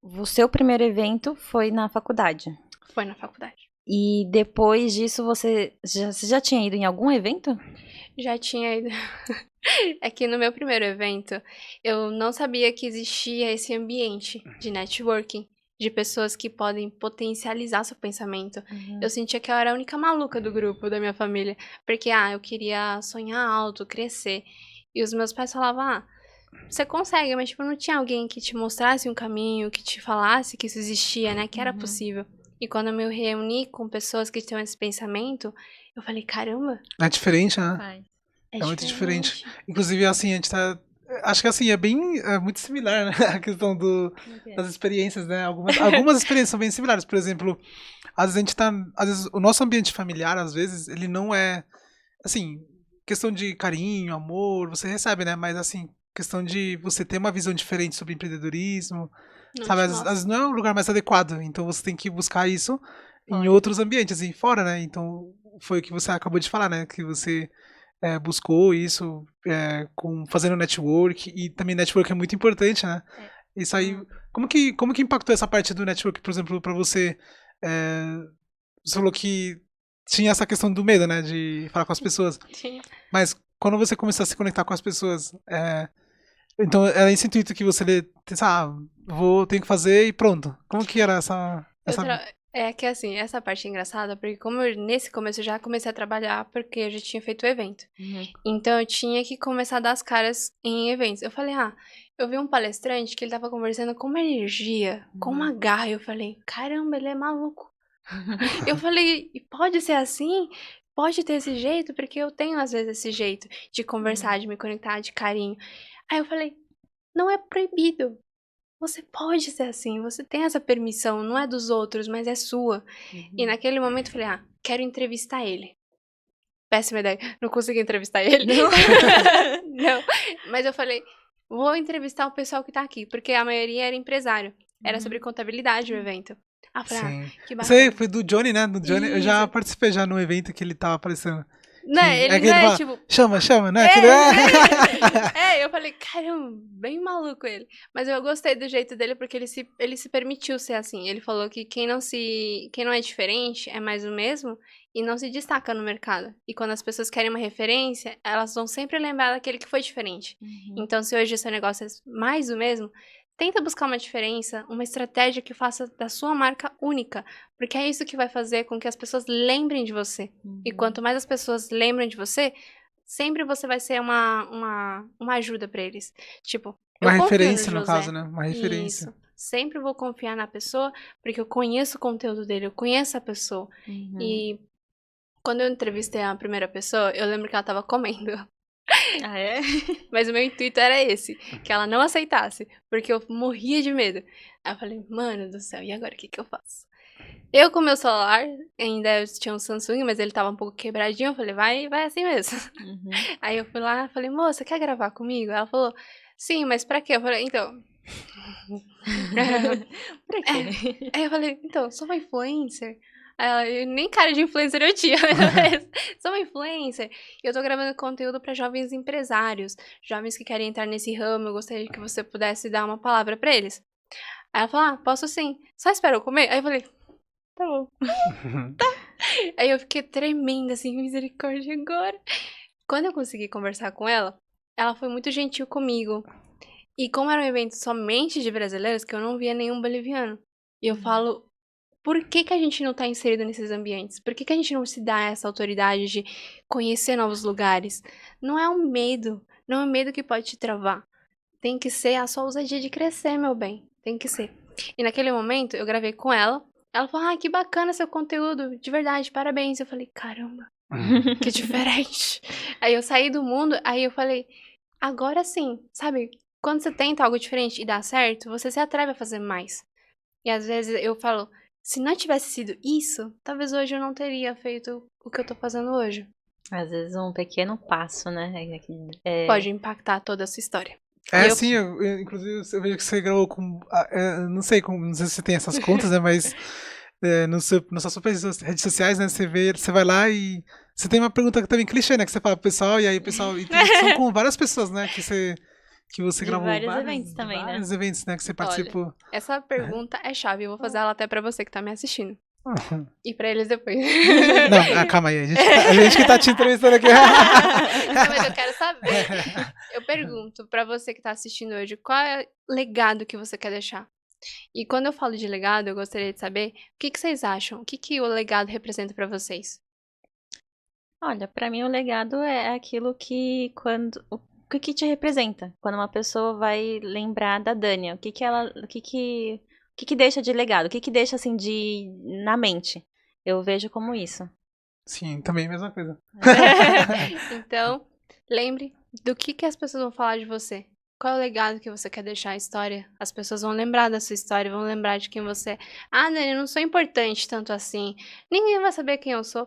Speaker 2: o seu primeiro evento foi na faculdade.
Speaker 3: Foi na faculdade.
Speaker 2: E depois disso, você já tinha ido em algum evento?
Speaker 3: Já tinha ido. É que no meu primeiro evento, eu não sabia que existia esse ambiente de networking, de pessoas que podem potencializar seu pensamento. Eu sentia que eu era a única maluca do grupo, da minha família. Porque, eu queria sonhar alto, crescer. E os meus pais falavam, você consegue, mas tipo, não tinha alguém que te mostrasse um caminho, que te falasse que isso existia, né? Que era possível. E quando eu me reuni com pessoas que tinham esse pensamento, eu falei, caramba.
Speaker 1: É diferente, né?
Speaker 2: É
Speaker 1: muito diferente. Inclusive, assim, a gente tá... Acho que, assim, é muito similar, né? A questão das experiências, né? Algumas experiências são bem similares. Por exemplo, às vezes o nosso ambiente familiar, às vezes, ele não é... Assim, questão de carinho, amor, você recebe, né? Mas, assim, questão de você ter uma visão diferente sobre empreendedorismo, sabe? Às
Speaker 3: Nossa.
Speaker 1: vezes não é o lugar mais adequado, então você tem que buscar isso em
Speaker 2: Olha.
Speaker 1: outros ambientes e fora, né? Então foi o que você acabou de falar, né? Que você buscou isso fazendo network, e também network é muito importante, né? Isso aí, como que impactou essa parte do network, por exemplo, pra você? Você falou que tinha essa questão do medo, né? De falar com as pessoas.
Speaker 3: Tinha.
Speaker 1: Mas quando você começou a se conectar com as pessoas, então era esse intuito que você tenho que fazer e pronto. Como que era
Speaker 3: É que assim, essa parte é engraçada, porque como nesse começo eu já comecei a trabalhar, porque eu já tinha feito o evento. Então eu tinha que começar a dar as caras em eventos. Eu falei, eu vi um palestrante que ele tava conversando com uma energia, com uma garra. Eu falei, caramba, ele é maluco. Eu falei, e pode ser assim? Pode ter esse jeito? Porque eu tenho às vezes esse jeito de conversar, de me conectar, de carinho. Aí eu falei, não é proibido. Você pode ser assim, você tem essa permissão, não é dos outros, mas é sua. E naquele momento eu falei, quero entrevistar ele. Péssima ideia, não consegui entrevistar ele.
Speaker 2: Não.
Speaker 3: Não, mas eu falei, vou entrevistar o pessoal que tá aqui, porque a maioria era empresário. Era sobre contabilidade o evento. Eu falei,
Speaker 1: Sim.
Speaker 3: que
Speaker 1: Isso aí
Speaker 3: bacana.
Speaker 1: foi do Johnny, né? Do Johnny. Eu já
Speaker 3: Isso.
Speaker 1: participei já no evento que ele tava aparecendo.
Speaker 3: Né, ele
Speaker 1: que
Speaker 3: não é
Speaker 1: fala,
Speaker 3: tipo...
Speaker 1: chama, né?
Speaker 3: Eu falei, caramba, bem maluco ele. Mas eu gostei do jeito dele porque ele se permitiu ser assim. Ele falou que quem não é diferente é mais o mesmo e não se destaca no mercado. E quando as pessoas querem uma referência, elas vão sempre lembrar daquele que foi diferente. Então, se hoje o seu negócio é mais o mesmo, tenta buscar uma diferença, uma estratégia que faça da sua marca única. Porque é isso que vai fazer com que as pessoas lembrem de você. E quanto mais as pessoas lembram de você, sempre você vai ser uma ajuda pra eles. Tipo, eu
Speaker 1: Uma
Speaker 3: confio
Speaker 1: referência,
Speaker 3: no
Speaker 1: no
Speaker 3: José.
Speaker 1: caso, né? Uma referência.
Speaker 3: Isso. Sempre vou confiar na pessoa, porque eu conheço o conteúdo dele, eu conheço a pessoa. E quando eu entrevistei a primeira pessoa, eu lembro que ela tava comendo.
Speaker 2: Ah, é?
Speaker 3: Mas o meu intuito era esse, que ela não aceitasse, porque eu morria de medo. Aí eu falei, mano do céu, e agora o que eu faço? Eu com meu celular, ainda eu tinha um Samsung, mas ele tava um pouco quebradinho, eu falei, vai assim mesmo. Aí eu fui lá, falei, moça, quer gravar comigo? Ela falou, sim, mas pra quê? Eu falei, então...
Speaker 2: Pra quê?
Speaker 3: Aí eu falei, então, sou uma influencer? Aí ela, nem cara de influencer eu tinha. Sou uma influencer. E eu tô gravando conteúdo pra jovens empresários. Jovens que querem entrar nesse ramo. Eu gostaria que você pudesse dar uma palavra pra eles. Aí ela falou, posso sim. Só espera eu comer? Aí eu falei, tá bom. Tá. Aí eu fiquei tremenda, assim, misericórdia agora. Quando eu consegui conversar com ela foi muito gentil comigo. E como era um evento somente de brasileiros, que eu não via nenhum boliviano. E eu falo, por que a gente não tá inserido nesses ambientes? Por que a gente não se dá essa autoridade de conhecer novos lugares? Não é um medo, não é um medo que pode te travar. Tem que ser a sua ousadia de crescer, meu bem. Tem que ser. E naquele momento, eu gravei com ela. Ela falou, que bacana seu conteúdo, de verdade, parabéns. Eu falei, caramba, que diferente. Aí eu saí do mundo, aí eu falei, agora sim, sabe? Quando você tenta algo diferente e dá certo, você se atreve a fazer mais. E às vezes eu falo, se não tivesse sido isso, talvez hoje eu não teria feito o que eu tô fazendo hoje.
Speaker 2: Às vezes um pequeno passo, né?
Speaker 3: Pode impactar toda a sua história.
Speaker 1: Sim, inclusive eu vejo que você gravou com. Não sei se você tem essas contas, né? Mas nas suas redes sociais, né? Você vai lá e. Você tem uma pergunta também clichê, né? Que você fala pro pessoal, e aí o pessoal. E são com várias pessoas, né? Que você
Speaker 2: De
Speaker 1: gravou
Speaker 2: vários eventos também, né?
Speaker 1: Vários eventos, né? Que você participou.
Speaker 3: Olha, essa pergunta é chave. Eu vou fazer ela até pra você que tá me assistindo. E pra eles depois.
Speaker 1: Não, calma aí. A gente que tá te entrevistando aqui.
Speaker 3: Não, mas eu quero saber. Eu pergunto pra você que tá assistindo hoje, qual é o legado que você quer deixar? E quando eu falo de legado, eu gostaria de saber o que vocês acham? O que o legado representa pra vocês?
Speaker 2: Olha, pra mim o legado é aquilo que o que te representa? Quando uma pessoa vai lembrar da Dânia, o que deixa de legado? O que deixa assim na mente? Eu vejo como isso.
Speaker 1: Sim, também a mesma coisa.
Speaker 3: Então, lembre do que as pessoas vão falar de você. Qual é o legado que você quer deixar a história? As pessoas vão lembrar da sua história, vão lembrar de quem você é. Dani, eu não sou importante tanto assim. Ninguém vai saber quem eu sou.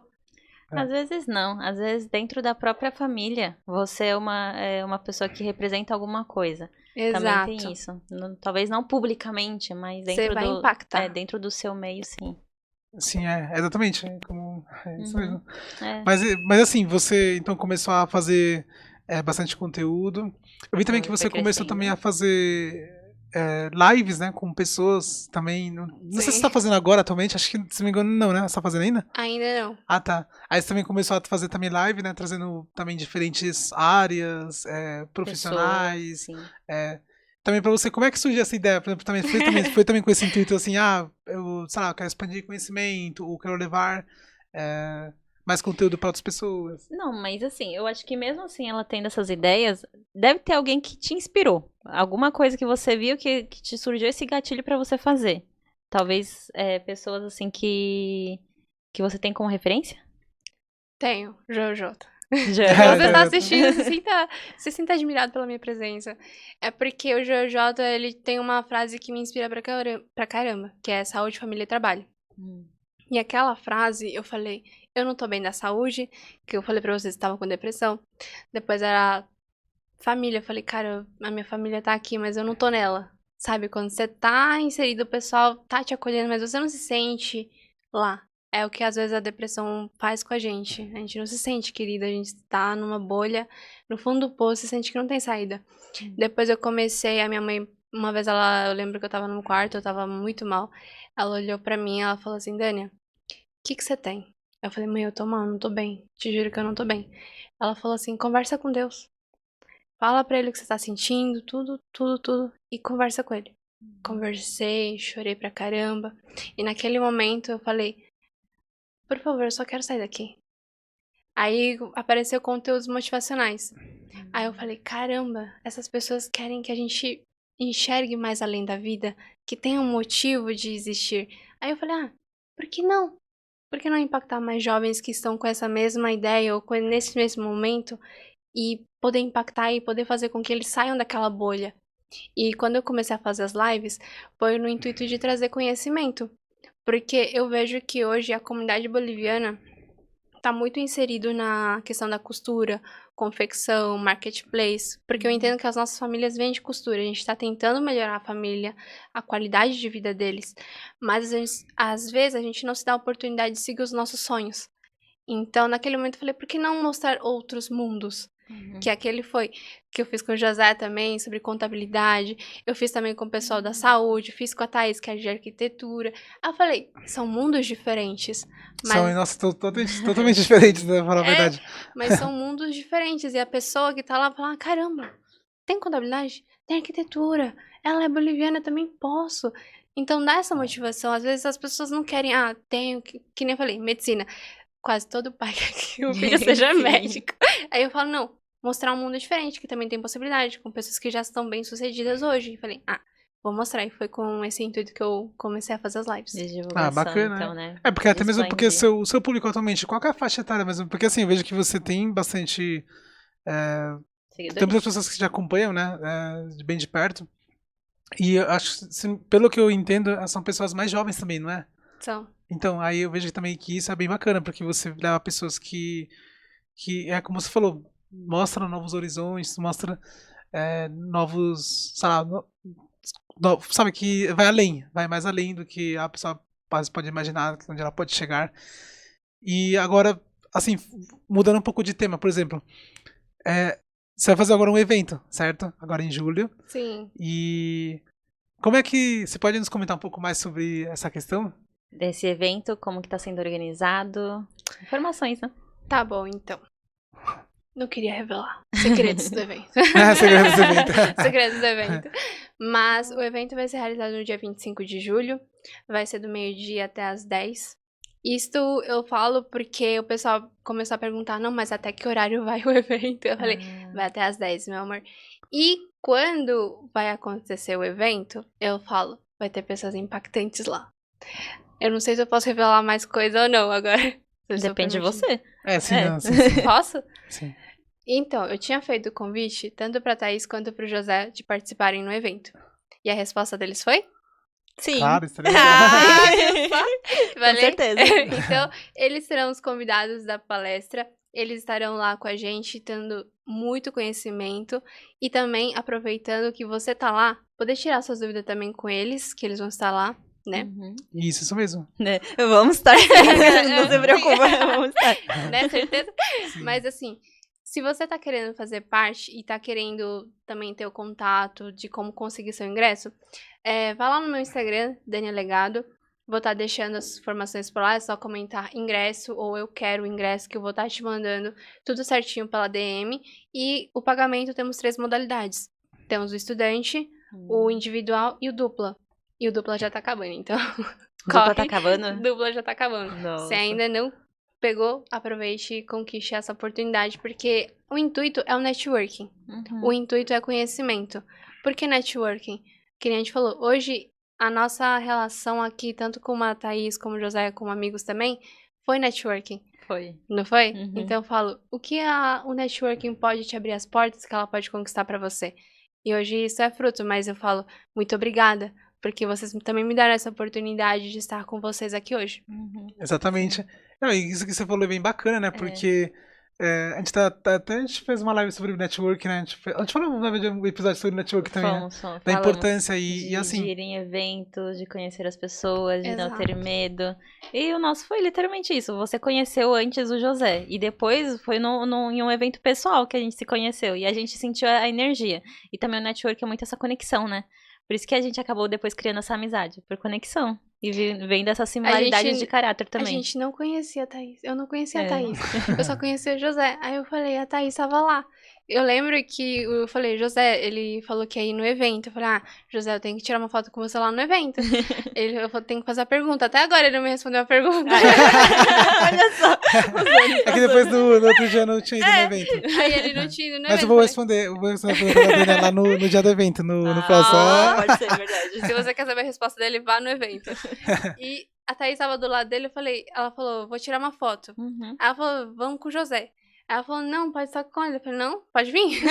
Speaker 2: Às vezes não. Às vezes dentro da própria família, você é uma pessoa que representa alguma coisa.
Speaker 3: Exato.
Speaker 2: tem isso. Talvez não publicamente, mas
Speaker 3: Você
Speaker 2: dentro
Speaker 3: vai
Speaker 2: do,
Speaker 3: impactar.
Speaker 2: dentro do seu meio, sim.
Speaker 1: Sim, exatamente. É isso
Speaker 2: Uhum.
Speaker 1: mesmo.
Speaker 2: É,
Speaker 1: Mas assim, você então começou a fazer bastante conteúdo. Eu vi também que
Speaker 2: foi
Speaker 1: você começou também
Speaker 2: crescendo.
Speaker 1: a fazer lives, né, com pessoas também. Não sei se você
Speaker 3: Sim.
Speaker 1: tá fazendo agora atualmente, acho que, se não me engano, não, né? Você tá fazendo ainda?
Speaker 3: Ainda não.
Speaker 1: Ah, tá. Aí você também começou a fazer também live, né? Trazendo também diferentes áreas,
Speaker 2: Pessoas,
Speaker 1: profissionais.
Speaker 2: sim.
Speaker 1: Também pra você, como é que surgiu essa ideia? Por exemplo, foi também com esse intuito assim, eu, sei lá, eu quero expandir conhecimento, ou quero levar mais conteúdo pra outras pessoas.
Speaker 2: Não, mas assim, eu acho que mesmo assim ela tendo essas ideias, deve ter alguém que te inspirou. Alguma coisa que você viu que te surgiu esse gatilho pra você fazer. Talvez pessoas assim que você tem como referência?
Speaker 3: Tenho, Jojo.
Speaker 2: Já.
Speaker 3: Se você está
Speaker 1: Tá.
Speaker 3: assistindo, se sinta admirado pela minha presença. É porque o Jojo, ele tem uma frase que me inspira pra caramba, que é saúde, família e trabalho. E aquela frase, eu falei, eu não tô bem da saúde, que eu falei pra vocês que estava com depressão. Depois era família, eu falei, cara, a minha família tá aqui, mas eu não tô nela. Sabe, quando você tá inserido, o pessoal tá te acolhendo, mas você não se sente lá. É o que às vezes a depressão faz com a gente. A gente não se sente querida, a gente tá numa bolha, no fundo do poço, se sente que não tem saída. Depois eu comecei, a minha mãe, uma vez eu lembro que eu tava no quarto, eu tava muito mal. Ela olhou pra mim e ela falou assim, Dânia, o que você tem? Eu falei, mãe, eu tô mal, não tô bem. Te juro que eu não tô bem. Ela falou assim, conversa com Deus. Fala pra ele o que você tá sentindo, tudo, tudo, tudo, e conversa com ele. Conversei, chorei pra caramba. E naquele momento eu falei, por favor, eu só quero sair daqui. Aí apareceu conteúdos motivacionais. Aí eu falei, caramba, essas pessoas querem que a gente enxergue mais além da vida, que tenha um motivo de existir. Aí eu falei, por que não? Por que não impactar mais jovens que estão com essa mesma ideia ou nesse mesmo momento e poder impactar e poder fazer com que eles saiam daquela bolha? E quando eu comecei a fazer as lives, foi no intuito de trazer conhecimento, porque eu vejo que hoje a comunidade boliviana tá muito inserido na questão da costura, confecção, marketplace, porque eu entendo que as nossas famílias vêm de costura, a gente tá tentando melhorar a família, a qualidade de vida deles, mas às vezes a gente não se dá a oportunidade de seguir os nossos sonhos. Então, naquele momento eu falei, por que não mostrar outros mundos? Que aquele foi que eu fiz com o José também, sobre contabilidade. Eu fiz também com o pessoal da saúde, fiz com a Thaís, que é de arquitetura. Aí eu falei, são mundos diferentes.
Speaker 1: São,
Speaker 3: Mas
Speaker 1: nossa, totalmente diferentes, né, pra falar a verdade.
Speaker 3: mas são mundos diferentes. E a pessoa que tá lá fala, caramba, tem contabilidade? Tem arquitetura. Ela é boliviana, eu também posso. Então dá essa motivação. Às vezes as pessoas não querem, tenho, que nem eu falei, medicina. Quase todo pai quer que o filho seja
Speaker 2: Sim.
Speaker 3: médico. Aí eu falo, não, mostrar um mundo diferente, que também tem possibilidade, com pessoas que já estão bem sucedidas hoje. E falei, vou mostrar. E foi com esse intuito que eu comecei a fazer as lives.
Speaker 2: De divulgação,
Speaker 1: Bacana,
Speaker 2: então, né?
Speaker 1: porque até mesmo porque
Speaker 2: Expandir.
Speaker 1: seu público atualmente, qual que é a faixa etária mesmo? Porque assim, eu vejo que você tem bastante. Tem muitas
Speaker 2: Seguidores?
Speaker 1: pessoas que te acompanham, né? Bem de perto. E eu acho, pelo que eu entendo, são pessoas mais jovens também, não é?
Speaker 3: Então,
Speaker 1: Então, aí eu vejo também que isso é bem bacana, porque você leva pessoas que é como você falou, mostra novos horizontes, mostra novos, sei lá, sabe, que vai mais além do que a pessoa pode imaginar, onde ela pode chegar. E agora, assim, mudando um pouco de tema, por exemplo, você vai fazer agora um evento, certo? Agora em julho.
Speaker 3: sim.
Speaker 1: E como é que você pode nos comentar um pouco mais sobre essa questão?
Speaker 2: Desse evento, como que tá sendo organizado. Informações, né?
Speaker 3: Tá bom, então. Não queria revelar segredos do evento.
Speaker 1: Segredos do evento.
Speaker 3: Segredos do evento. Mas o evento vai ser realizado no dia 25 de julho. Vai ser do meio-dia até as 10. Isto eu falo porque o pessoal começou a perguntar, não, mas até que horário vai o evento? Eu falei, vai até as 10, meu amor. E quando vai acontecer o evento, eu falo, vai ter pessoas impactantes lá. Eu não sei se eu posso revelar mais coisa ou não agora.
Speaker 2: Depende de você.
Speaker 1: Sim,
Speaker 2: É.
Speaker 1: não, sim.
Speaker 3: Posso?
Speaker 1: Sim.
Speaker 3: Então, eu tinha feito o convite tanto pra Thaís quanto pro José de participarem no evento. E a resposta deles foi?
Speaker 2: Sim.
Speaker 1: Claro, estarei
Speaker 3: Viu só?
Speaker 2: Com
Speaker 3: Falei?
Speaker 2: certeza.
Speaker 3: Então, eles serão os convidados da palestra. Eles estarão lá com a gente, dando muito conhecimento e também aproveitando que você tá lá, poder tirar suas dúvidas também com eles, que eles vão estar lá, né?
Speaker 1: Isso mesmo.
Speaker 2: Né? Vamos estar. Não se preocupa, vamos estar.
Speaker 3: Né, certeza?
Speaker 1: Sim.
Speaker 3: Mas assim, se você tá querendo fazer parte e tá querendo também ter o contato de como conseguir seu ingresso, vá lá no meu Instagram, Dania Legado. Vou estar deixando as informações por lá, é só comentar ingresso ou eu quero o ingresso que eu vou estar te mandando tudo certinho pela DM. E o pagamento temos 3 modalidades. Temos o estudante, o individual e o dupla. E o dupla já tá acabando, então
Speaker 2: Dupla tá acabando?
Speaker 3: Dupla já tá acabando.
Speaker 2: Nossa.
Speaker 3: Se ainda não pegou, aproveite e conquiste essa oportunidade, porque o intuito é o networking. O intuito é conhecimento. Por que networking? Que nem a gente falou, hoje a nossa relação aqui, tanto com a Thaís, como o José, como amigos também, foi networking.
Speaker 2: Foi.
Speaker 3: Não foi?
Speaker 2: Uhum.
Speaker 3: Então eu falo, o que o networking pode te abrir as portas que ela pode conquistar pra você? E hoje isso é fruto, mas eu falo, muito obrigada, porque vocês também me deram essa oportunidade de estar com vocês aqui hoje.
Speaker 1: Exatamente. Não, e isso que você falou é bem bacana, né? Porque a gente até a gente fez uma live sobre network, né? A gente falou um episódio sobre network também, né? Da importância e assim.
Speaker 2: De ir em eventos, de conhecer as pessoas, de não
Speaker 3: Exato.
Speaker 2: ter medo. E o nosso foi literalmente isso. Você conheceu antes o José. E depois foi em um evento pessoal que a gente se conheceu. E a gente sentiu a energia. E também o network é muito essa conexão, né? Por isso que a gente acabou depois criando essa amizade. Por conexão. E vem dessas similaridades de caráter também.
Speaker 3: A gente não conhecia a Thaís. Eu não conhecia a Thaís. Eu só conhecia o José. Aí eu falei, a Thaís tava lá. Eu lembro que eu falei, José, ele falou que ia ir no evento. Eu falei, José, eu tenho que tirar uma foto com você lá no evento. Eu tenho que fazer a pergunta. Até agora ele não me respondeu a pergunta.
Speaker 2: Olha só.
Speaker 1: É que depois no outro dia eu não tinha ido no evento.
Speaker 3: Aí ele não tinha ido no
Speaker 1: Mas
Speaker 3: evento.
Speaker 1: eu vou responder pra Daniela lá no dia do evento, no próximo.
Speaker 2: Pode ser, verdade.
Speaker 3: Se você quer saber a resposta dele, vá no evento. E a Thaís estava do lado dele, ela falou, vou tirar uma foto. Ela falou, vamos com o José. Ela falou, não, pode estar com ele. Eu falei, não, pode vir.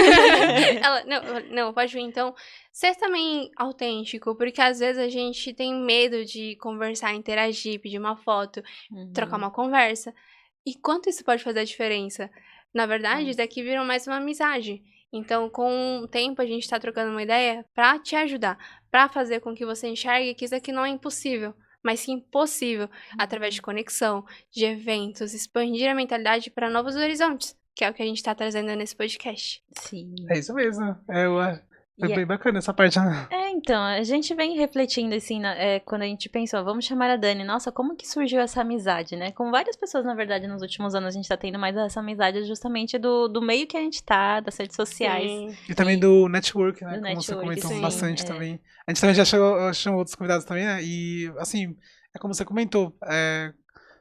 Speaker 3: Ela, não, pode vir. Então, ser também autêntico, porque às vezes a gente tem medo de conversar, interagir, pedir uma foto, trocar uma conversa. E quanto isso pode fazer a diferença? Na verdade, isso daqui virou mais uma amizade. Então, com o tempo, a gente tá trocando uma ideia pra te ajudar, pra fazer com que você enxergue que isso aqui não é impossível, mas sim possível, através de conexão, de eventos, expandir a mentalidade para novos horizontes, que é o que a gente tá trazendo nesse podcast.
Speaker 2: Sim.
Speaker 1: É isso mesmo. Foi bem bacana essa parte.
Speaker 2: Então, a gente vem refletindo, assim, quando a gente pensou, vamos chamar a Dani. Nossa, como que surgiu essa amizade, né? Com várias pessoas, na verdade, nos últimos anos a gente tá tendo mais essa amizade justamente do meio que a gente tá, das redes sociais.
Speaker 3: Sim.
Speaker 1: E também do network, né?
Speaker 2: Do
Speaker 1: Como você
Speaker 2: network,
Speaker 1: comentou
Speaker 3: sim,
Speaker 1: bastante também. A gente também já chamou outros convidados também, né? E, assim, é como você comentou,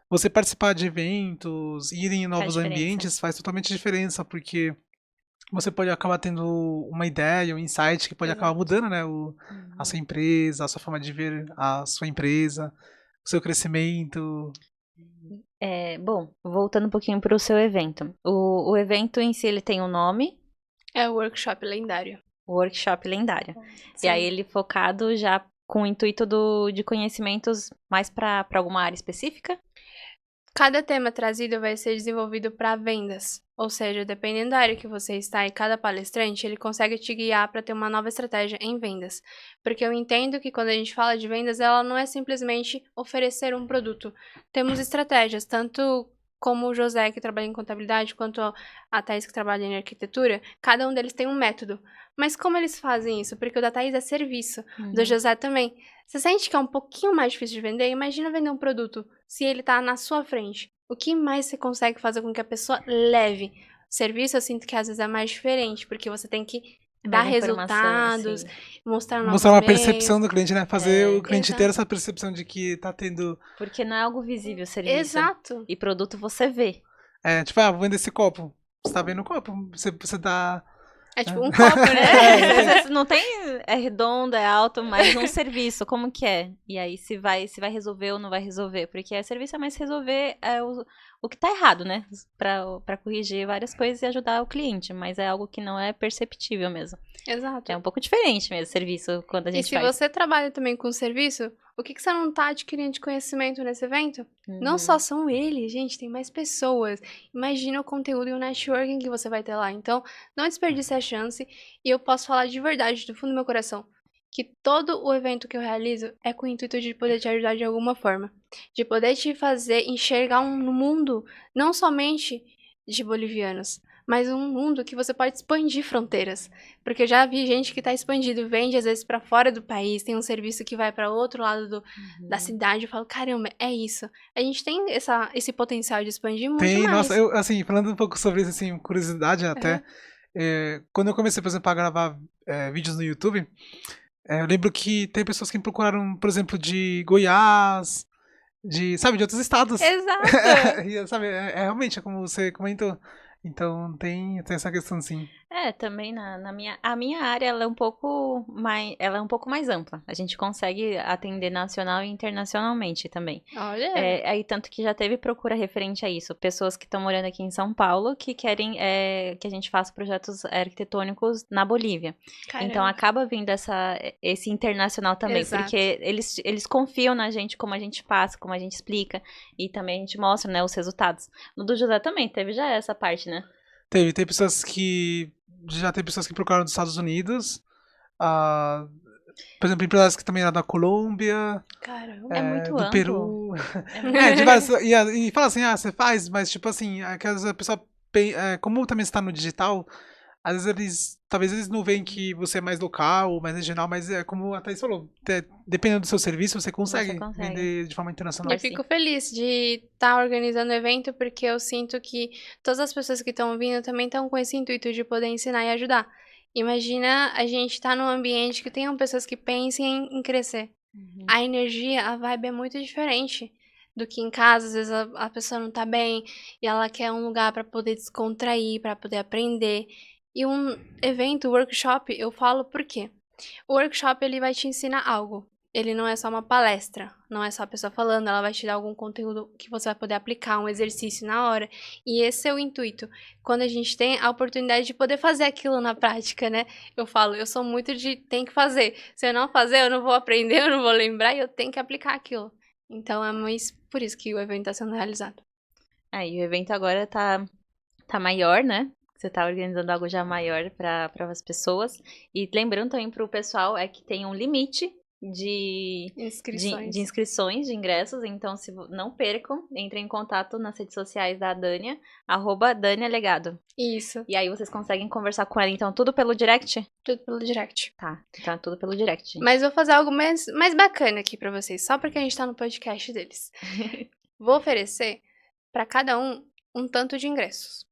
Speaker 1: você participar de eventos, ir em novos ambientes faz totalmente diferença, porque você pode acabar tendo uma ideia, um insight que pode acabar mudando, né? A sua empresa, a sua forma de ver a sua empresa, o seu crescimento.
Speaker 2: Bom, voltando um pouquinho para o seu evento. O evento em si, ele tem um nome.
Speaker 3: É o Workshop Lendário.
Speaker 2: Workshop Lendário.
Speaker 3: Sim.
Speaker 2: E aí ele focado já com o intuito de conhecimentos mais para alguma área específica?
Speaker 3: Cada tema trazido vai ser desenvolvido para vendas, ou seja, dependendo da área que você está e cada palestrante, ele consegue te guiar para ter uma nova estratégia em vendas. Porque eu entendo que quando a gente fala de vendas, ela não é simplesmente oferecer um produto. Temos estratégias, tanto como o José, que trabalha em contabilidade, quanto a Thaís, que trabalha em arquitetura, cada um deles tem um método. Mas como eles fazem isso? Porque o da Thaís é serviço, do José também. Você sente que é um pouquinho mais difícil de vender? Imagina vender um produto se ele tá na sua frente. O que mais você consegue fazer com que a pessoa leve? Serviço, eu sinto que às vezes é mais diferente, porque você tem que dar resultados, mostrar novos
Speaker 1: mostrar uma
Speaker 3: meios.
Speaker 1: percepção do cliente, né? Fazer o cliente ter essa percepção de que tá tendo...
Speaker 2: Porque não é algo visível o serviço.
Speaker 3: Exato.
Speaker 2: E produto você vê.
Speaker 1: Tipo, vou vender esse copo. Você tá vendo o copo? Você dá...
Speaker 3: É tipo um copo, né?
Speaker 2: Não tem... É redondo, é alto, mas um serviço, como que é? E aí se vai resolver ou não vai resolver. Porque serviço é mais resolver o que tá errado, né? Pra corrigir várias coisas e ajudar o cliente, mas é algo que não é perceptível mesmo.
Speaker 3: Exato.
Speaker 2: É um pouco diferente mesmo, serviço, quando a
Speaker 3: E
Speaker 2: gente
Speaker 3: se
Speaker 2: faz.
Speaker 3: você trabalha também com serviço, o que você não tá adquirindo de conhecimento nesse evento? Não só são eles, gente, tem mais pessoas. Imagina o conteúdo e o networking que você vai ter lá. Então, não desperdice a chance. E eu posso falar de verdade, do fundo do meu coração, que todo o evento que eu realizo é com o intuito de poder te ajudar de alguma forma. De poder te fazer enxergar um mundo, não somente de bolivianos, mas um mundo que você pode expandir fronteiras. Porque eu já vi gente que tá expandido, vende às vezes pra fora do país, tem um serviço que vai pra outro lado da cidade. Eu falo, caramba, é isso. A gente tem esse potencial de expandir muito
Speaker 1: Tem,
Speaker 3: mais.
Speaker 1: nossa, eu, assim, falando um pouco sobre isso, assim, curiosidade até, quando eu comecei, por exemplo, a gravar vídeos no YouTube, eu lembro que tem pessoas que me procuraram, por exemplo, de Goiás, sabe, de outros estados.
Speaker 3: Exato!
Speaker 1: E, sabe, realmente, é como você comentou. Então, tem essa questão, sim.
Speaker 2: Também a minha área ela é um pouco mais ampla. A gente consegue atender nacional e internacionalmente também.
Speaker 3: Olha!
Speaker 2: Aí tanto que já teve procura referente a isso. Pessoas que estão morando aqui em São Paulo que querem que a gente faça projetos arquitetônicos na Bolívia.
Speaker 3: Caramba.
Speaker 2: Então acaba vindo esse internacional também,
Speaker 3: Exato.
Speaker 2: porque eles confiam na gente, como a gente passa, como a gente explica, e também a gente mostra, né, os resultados. No do José também teve já essa parte, né?
Speaker 1: Tem pessoas que. Já tem pessoas que procuraram dos Estados Unidos. Por exemplo, empresários que também eram da Colômbia.
Speaker 3: Caramba.
Speaker 2: É muito
Speaker 1: do
Speaker 2: amplo.
Speaker 1: Peru.
Speaker 2: É muito
Speaker 1: De várias, e fala assim, você faz, mas tipo assim, às vezes a pessoa. Como também está no digital, às vezes talvez eles não veem que você é mais local, mais regional, mas é como a Thaís falou, dependendo do seu serviço, você consegue vender de forma internacional.
Speaker 3: Eu fico feliz de estar organizando o evento, porque eu sinto que todas as pessoas que estão vindo também estão com esse intuito de poder ensinar e ajudar. Imagina a gente estar num ambiente que tenham pessoas que pensem em crescer. A energia, a vibe é muito diferente do que em casa. Às vezes a pessoa não tá bem e ela quer um lugar para poder descontrair, para poder aprender. E um evento, workshop, eu falo por quê? O workshop, ele vai te ensinar algo. Ele não é só uma palestra, não é só a pessoa falando, ela vai te dar algum conteúdo que você vai poder aplicar, um exercício na hora. E esse é o intuito. Quando a gente tem a oportunidade de poder fazer aquilo na prática, né? Eu falo, eu sou muito de tem que fazer. Se eu não fazer, eu não vou aprender, eu não vou lembrar e eu tenho que aplicar aquilo. Então é mais por isso que o evento está sendo realizado.
Speaker 2: E o evento agora tá maior, né? Você tá organizando algo já maior para as pessoas. E lembrando também pro pessoal que tem um limite de inscrições, de ingressos. Então, se não percam, entrem em contato nas redes sociais da Dânia, @DâniaLegado.
Speaker 3: Isso.
Speaker 2: E aí vocês conseguem conversar com ela. Então, tudo pelo direct?
Speaker 3: Tudo pelo direct.
Speaker 2: Tá, então é tudo pelo direct, gente.
Speaker 3: Mas vou fazer algo mais bacana aqui pra vocês, só porque a gente tá no podcast deles. Vou oferecer pra cada um tanto de ingressos.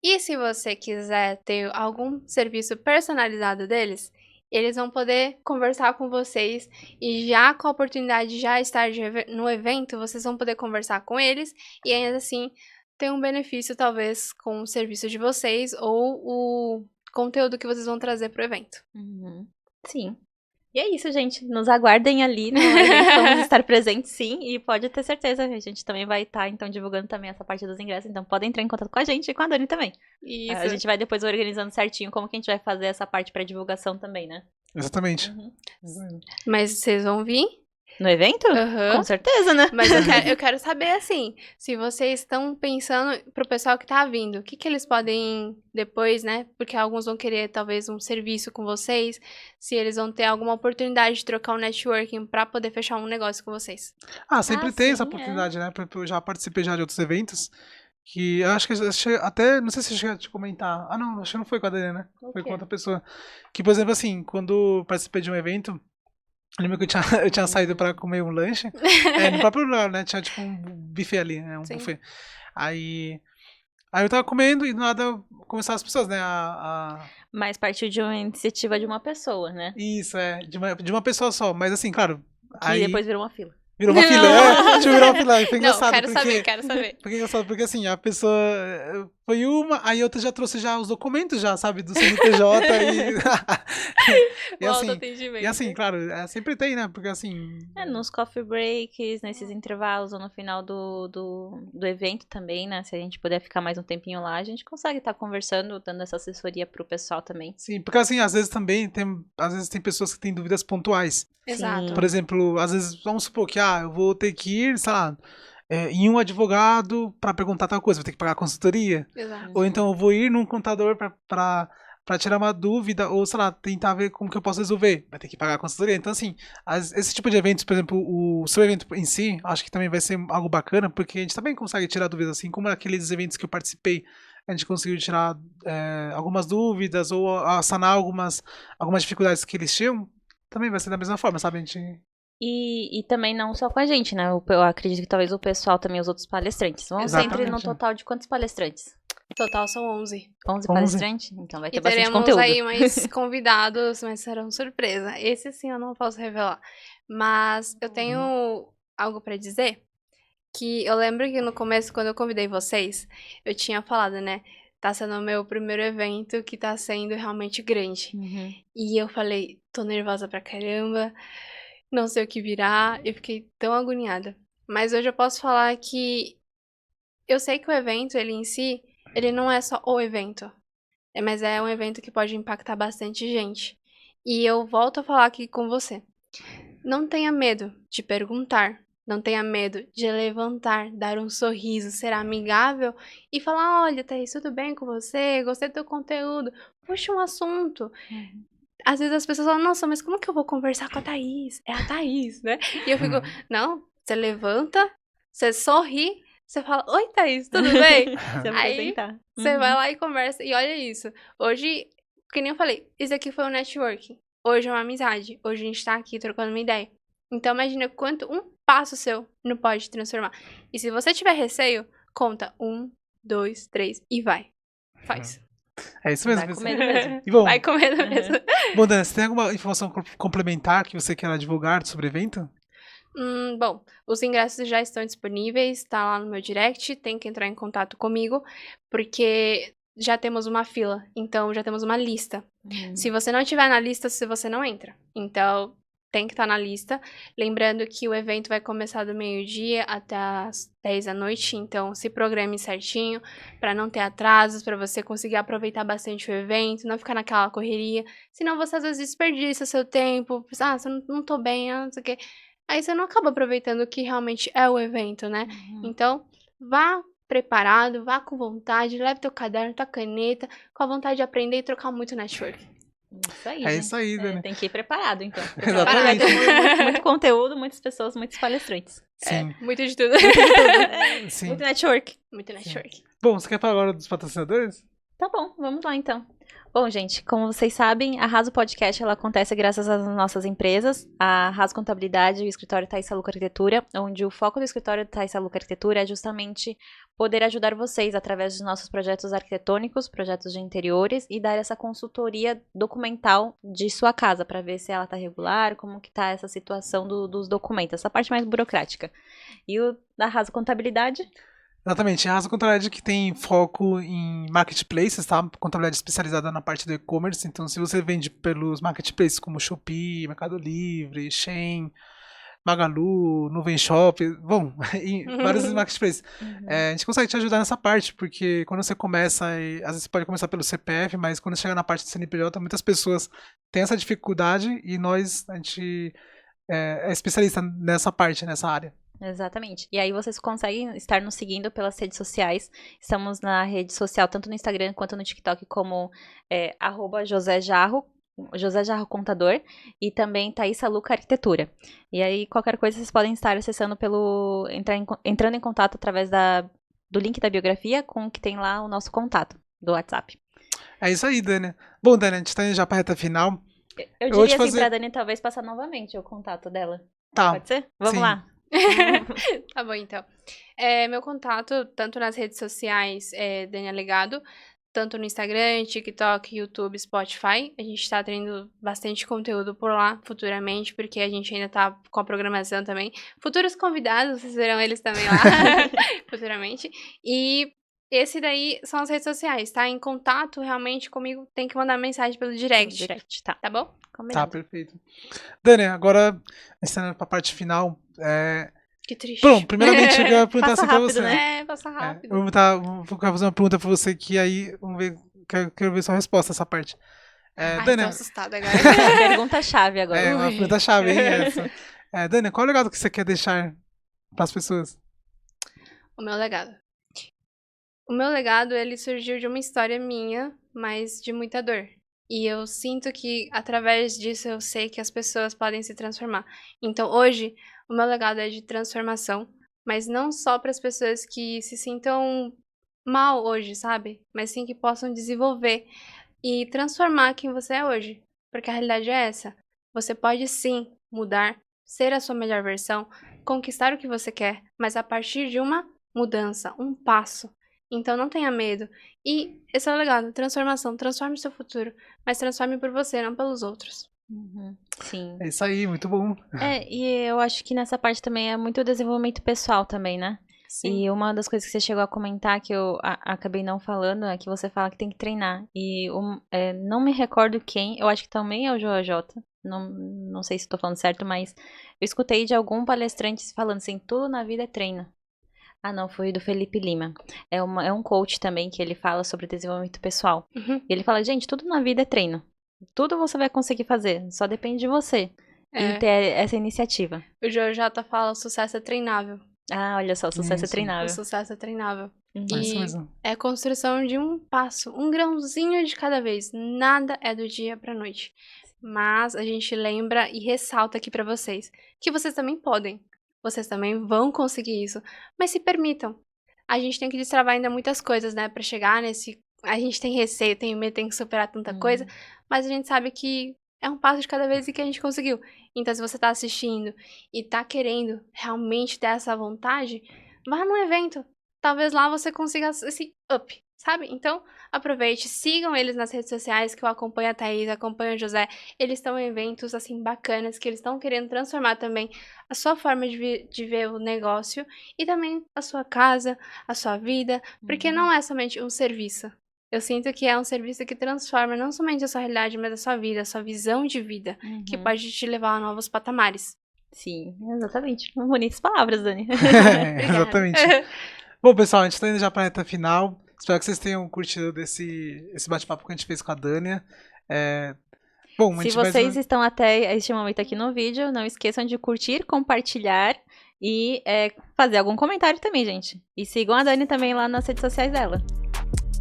Speaker 3: E se você quiser ter algum serviço personalizado deles, eles vão poder conversar com vocês e já com a oportunidade de já estar no evento, vocês vão poder conversar com eles e ainda assim ter um benefício talvez com o serviço de vocês ou o conteúdo que vocês vão trazer pro evento.
Speaker 2: Sim. E é isso, gente. Nos aguardem ali no evento. Vamos estar presentes, sim. E pode ter certeza, a gente também vai estar, então, divulgando também essa parte dos ingressos. Então, podem entrar em contato com a gente e com a Dani também.
Speaker 3: Isso.
Speaker 2: A gente vai depois organizando certinho como que a gente vai fazer essa parte para divulgação também, né?
Speaker 1: Exatamente.
Speaker 3: Mas vocês vão vir?
Speaker 2: No evento?
Speaker 3: Uhum.
Speaker 2: Com certeza, né?
Speaker 3: Mas eu quero saber, assim, se vocês estão pensando pro pessoal que tá vindo, o que eles podem depois, né? Porque alguns vão querer, talvez, um serviço com vocês, se eles vão ter alguma oportunidade de trocar um networking pra poder fechar um negócio com vocês.
Speaker 1: Sempre tem essa oportunidade, né? Eu já participei já de outros eventos, que eu acho que até, não sei se eu cheguei a te comentar. Não, acho que não foi com a Dani, né? Foi com outra pessoa. Que, por exemplo, assim, quando participei de um evento, eu lembro que eu tinha saído pra comer um lanche. No próprio lugar, né? Tinha tipo um buffet ali, né? Buffet. Aí eu tava comendo e do nada começaram as pessoas, né?
Speaker 2: Mas partiu de uma iniciativa de uma pessoa, né?
Speaker 1: Isso, de uma pessoa só. Mas assim, claro.
Speaker 2: Que depois virou uma fila.
Speaker 1: Virou uma fila, tipo, virou uma fila. E foi
Speaker 3: Não,
Speaker 1: engraçado,
Speaker 3: quero
Speaker 1: porque...
Speaker 3: saber, quero saber.
Speaker 1: Foi engraçado, porque assim, a pessoa foi uma, aí outra já trouxe já os documentos já, sabe, do CNPJ e...
Speaker 3: O
Speaker 1: assim,
Speaker 3: autoatendimento.
Speaker 1: e assim, claro, sempre tem, né, porque assim...
Speaker 2: Nos coffee breaks, nesses intervalos ou no final do evento também, né? Se a gente puder ficar mais um tempinho lá, a gente consegue estar conversando, dando essa assessoria pro pessoal também.
Speaker 1: Sim, porque assim, às vezes também tem pessoas que têm dúvidas pontuais.
Speaker 3: Exato.
Speaker 1: Por exemplo, às vezes, vamos supor que, eu vou ter que ir, sei lá, em um advogado pra perguntar tal coisa, vou ter que pagar a consultoria.
Speaker 3: Exato.
Speaker 1: Ou então eu vou ir num contador pra tirar uma dúvida, ou sei lá, tentar ver como que eu posso resolver. Vai ter que pagar a consultoria. Então, assim, esse tipo de eventos, por exemplo, o seu evento em si, acho que também vai ser algo bacana, porque a gente também consegue tirar dúvidas, assim como aqueles eventos que eu participei, a gente conseguiu tirar algumas dúvidas ou sanar algumas dificuldades que eles tinham. Também vai ser da mesma forma, sabe? A gente...
Speaker 2: E também não só com a gente, né? Eu acredito que talvez o pessoal também, os outros palestrantes. Vamos
Speaker 1: Exatamente.
Speaker 2: sempre no total de quantos palestrantes?
Speaker 3: Total são 11.
Speaker 2: 11 palestrantes? Então vai ter
Speaker 3: E
Speaker 2: bastante
Speaker 3: teremos
Speaker 2: conteúdo.
Speaker 3: aí mais convidados, mas serão surpresa. Esse sim eu não posso revelar. Mas eu tenho algo pra dizer, que eu lembro que no começo, quando eu convidei vocês, eu tinha falado, né? Tá sendo o meu primeiro evento que tá sendo realmente grande.
Speaker 2: Uhum.
Speaker 3: E eu falei, tô nervosa pra caramba, não sei o que virá. Eu fiquei tão agoniada. Mas hoje eu posso falar que eu sei que o evento, ele em si, ele não é só o evento. Mas é um evento que pode impactar bastante gente. E eu volto a falar aqui com você. Não tenha medo de perguntar. Não tenha medo de levantar, dar um sorriso, ser amigável e falar, olha, Thaís, tudo bem com você? Gostei do teu conteúdo. Puxa um assunto. Às vezes as pessoas falam, nossa, mas como que eu vou conversar com a Thaís? É a Thaís, né? E eu fico, não, você levanta, você sorri, você fala, oi, Thaís, tudo bem?
Speaker 2: Se
Speaker 3: Aí,
Speaker 2: apresentar.
Speaker 3: você vai lá e conversa. E olha isso. Hoje, que nem eu falei, isso aqui foi um networking. Hoje é uma amizade. Hoje a gente tá aqui trocando uma ideia. Então, imagina quanto um passo seu não pode transformar. E se você tiver receio, conta 1, 2, 3 e vai. Faz.
Speaker 1: É isso mesmo.
Speaker 2: Vai com medo mesmo.
Speaker 1: E bom,
Speaker 3: Vai com medo mesmo.
Speaker 1: bom, Dana, você tem alguma informação complementar que você queira divulgar sobre o evento?
Speaker 3: Bom, os ingressos já estão disponíveis, tá lá no meu direct, tem que entrar em contato comigo, porque já temos uma fila, então já temos uma lista. Se você não estiver na lista, você não entra. Então, tem que estar na lista. Lembrando que o evento vai começar do meio-dia até as 10 da noite, então se programe certinho, para não ter atrasos, para você conseguir aproveitar bastante o evento, não ficar naquela correria. Senão você às vezes desperdiça seu tempo, pensa, eu não tô bem, não sei o quê. Aí você não acaba aproveitando o que realmente é o evento, né? Então, vá preparado, vá com vontade, leve teu caderno, tua caneta, com a vontade de aprender e trocar muito network.
Speaker 2: Isso aí,
Speaker 1: É
Speaker 2: né?
Speaker 1: isso aí, Dani.
Speaker 2: Tem que ir preparado, então.
Speaker 1: Exatamente.
Speaker 2: Vai ter muito conteúdo, muitas pessoas, muitos palestrantes.
Speaker 1: Sim.
Speaker 3: Muito de tudo.
Speaker 1: Sim.
Speaker 2: Muito network.
Speaker 3: Muito network.
Speaker 1: Bom, você quer falar agora dos patrocinadores?
Speaker 2: Tá bom, vamos lá então. Bom, gente, como vocês sabem, a Raso Podcast ela acontece graças às nossas empresas, a Raso Contabilidade e o escritório Thaís Saluca Arquitetura, onde o foco do escritório Thaís Saluca Arquitetura é justamente poder ajudar vocês através dos nossos projetos arquitetônicos, projetos de interiores e dar essa consultoria documental de sua casa para ver se ela está regular, como que tá essa situação dos documentos, essa parte mais burocrática. E o da Raso Contabilidade...
Speaker 1: Exatamente, a Raso Contabilidade que tem foco em marketplaces, tá? Contabilidade especializada na parte do e-commerce. Então, se você vende pelos marketplaces como Shopee, Mercado Livre, Shein, Magalu, Nuvem Shop, bom, em vários marketplaces. A gente consegue te ajudar nessa parte, porque quando você começa, às vezes você pode começar pelo CPF, mas quando chega na parte do CNPJ, muitas pessoas têm essa dificuldade e a gente é especialista nessa parte, nessa área.
Speaker 2: Exatamente. E aí vocês conseguem estar nos seguindo pelas redes sociais. Estamos na rede social, tanto no Instagram quanto no TikTok, como @José Jarro Contador, e também Thaís Saluca Arquitetura. E aí, qualquer coisa, vocês podem estar acessando entrando em contato através do link da biografia, com o que tem lá o nosso contato do WhatsApp.
Speaker 1: É isso aí, Dani. Bom, Dani, a gente tá indo já pra reta final.
Speaker 2: Eu
Speaker 1: vou
Speaker 2: diria
Speaker 1: te
Speaker 2: assim pra Dani talvez passar novamente o contato dela.
Speaker 1: Tá.
Speaker 2: Pode ser? Vamos
Speaker 1: Sim.
Speaker 2: lá.
Speaker 3: Tá bom, então. Meu contato, tanto nas redes sociais, Dani Alegado, tanto no Instagram, TikTok, YouTube, Spotify. A gente tá tendo bastante conteúdo por lá futuramente, porque a gente ainda tá com a programação também. Futuros convidados, vocês verão eles também lá futuramente. E esse daí são as redes sociais, tá? Em contato realmente comigo, tem que mandar mensagem pelo direct.
Speaker 2: Direct, tá.
Speaker 3: Tá bom?
Speaker 1: Tá,
Speaker 2: Combinado.
Speaker 1: perfeito. Dani, agora, estando pra parte final,
Speaker 3: Que triste.
Speaker 1: bom, primeiramente eu ia perguntar
Speaker 2: Passa
Speaker 1: assim pra
Speaker 2: rápido,
Speaker 1: você.
Speaker 2: né?
Speaker 3: Passa rápido.
Speaker 1: Vou fazer uma pergunta pra você que aí, vamos ver, quero ver sua resposta nessa parte.
Speaker 3: Ai,
Speaker 1: Dani,
Speaker 3: tô assustada agora.
Speaker 2: Pergunta-chave agora.
Speaker 1: é uma
Speaker 3: Ui.
Speaker 1: pergunta-chave, hein, essa. Dani, qual é o legado que você quer deixar pras pessoas?
Speaker 3: O meu legado. O meu legado, ele surgiu de uma história minha, mas de muita dor. E eu sinto que, através disso, eu sei que as pessoas podem se transformar. Então, hoje, o meu legado é de transformação, mas não só para as pessoas que se sintam mal hoje, sabe? Mas sim que possam desenvolver e transformar quem você é hoje. Porque a realidade é essa. Você pode sim mudar, ser a sua melhor versão, conquistar o que você quer, mas a partir de uma mudança, um passo. Então não tenha medo. E esse é o legado, transformação. Transforme o seu futuro, mas transforme por você, não pelos outros.
Speaker 2: Uhum, sim.
Speaker 1: É isso aí, muito bom.
Speaker 2: E eu acho que nessa parte também é muito desenvolvimento pessoal também, né?
Speaker 3: Sim.
Speaker 2: E uma das coisas que você chegou a comentar, que eu acabei não falando, é que você fala que tem que treinar. E não me recordo quem, eu acho que também é o JJ, não sei se estou falando certo, mas eu escutei de algum palestrante falando assim, tudo na vida é treino. Ah, não, foi do Felipe Lima. É um coach também que ele fala sobre desenvolvimento pessoal.
Speaker 3: Uhum.
Speaker 2: E ele fala, gente, tudo na vida é treino. Tudo você vai conseguir fazer, só depende de você. E ter essa iniciativa.
Speaker 3: O JJ fala, o sucesso é treinável.
Speaker 2: Ah, olha só, o sucesso é
Speaker 1: Isso.
Speaker 2: treinável.
Speaker 3: O sucesso é treinável.
Speaker 2: Uhum.
Speaker 1: É isso
Speaker 3: E
Speaker 1: mesmo.
Speaker 3: é a construção de um passo, um grãozinho de cada vez. Nada é do dia pra noite. Mas a gente lembra e ressalta aqui pra vocês que vocês também podem. Vocês também vão conseguir isso. Mas se permitam. A gente tem que destravar ainda muitas coisas, né? Pra chegar nesse... A gente tem receio, tem medo, tem que superar tanta coisa. Mas a gente sabe que é um passo de cada vez e que a gente conseguiu. Então, se você tá assistindo e tá querendo realmente ter essa vontade, vá num evento. Talvez lá você consiga esse up, sabe? Então, aproveite, sigam eles nas redes sociais, que eu acompanho a Thaís, acompanho o José. Eles estão em eventos, assim, bacanas, que eles estão querendo transformar também a sua forma de ver o negócio e também a sua casa, a sua vida, porque não é somente um serviço. Eu sinto que é um serviço que transforma não somente a sua realidade, mas a sua vida, a sua visão de vida, que pode te levar a novos patamares.
Speaker 2: Sim, exatamente. Bonitas palavras, Dani.
Speaker 1: Exatamente. Bom, pessoal, a gente tá indo já pra reta final. Espero que vocês tenham curtido esse bate-papo que a gente fez com a Dânia. Bom, a
Speaker 2: Se
Speaker 1: gente vai-
Speaker 2: vocês estão até este momento aqui no vídeo, não esqueçam de curtir, compartilhar e fazer algum comentário também, gente. E sigam a Dani também lá nas redes sociais dela.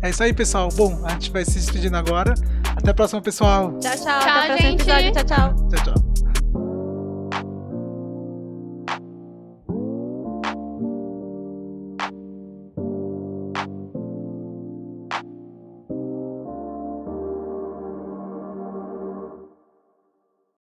Speaker 1: É isso aí, pessoal. Bom, a gente vai se despedindo agora. Até a próxima, pessoal.
Speaker 2: Tchau, tchau.
Speaker 3: Tchau,
Speaker 2: Até o próximo
Speaker 3: gente.
Speaker 2: episódio. Tchau, tchau.
Speaker 1: Tchau, tchau.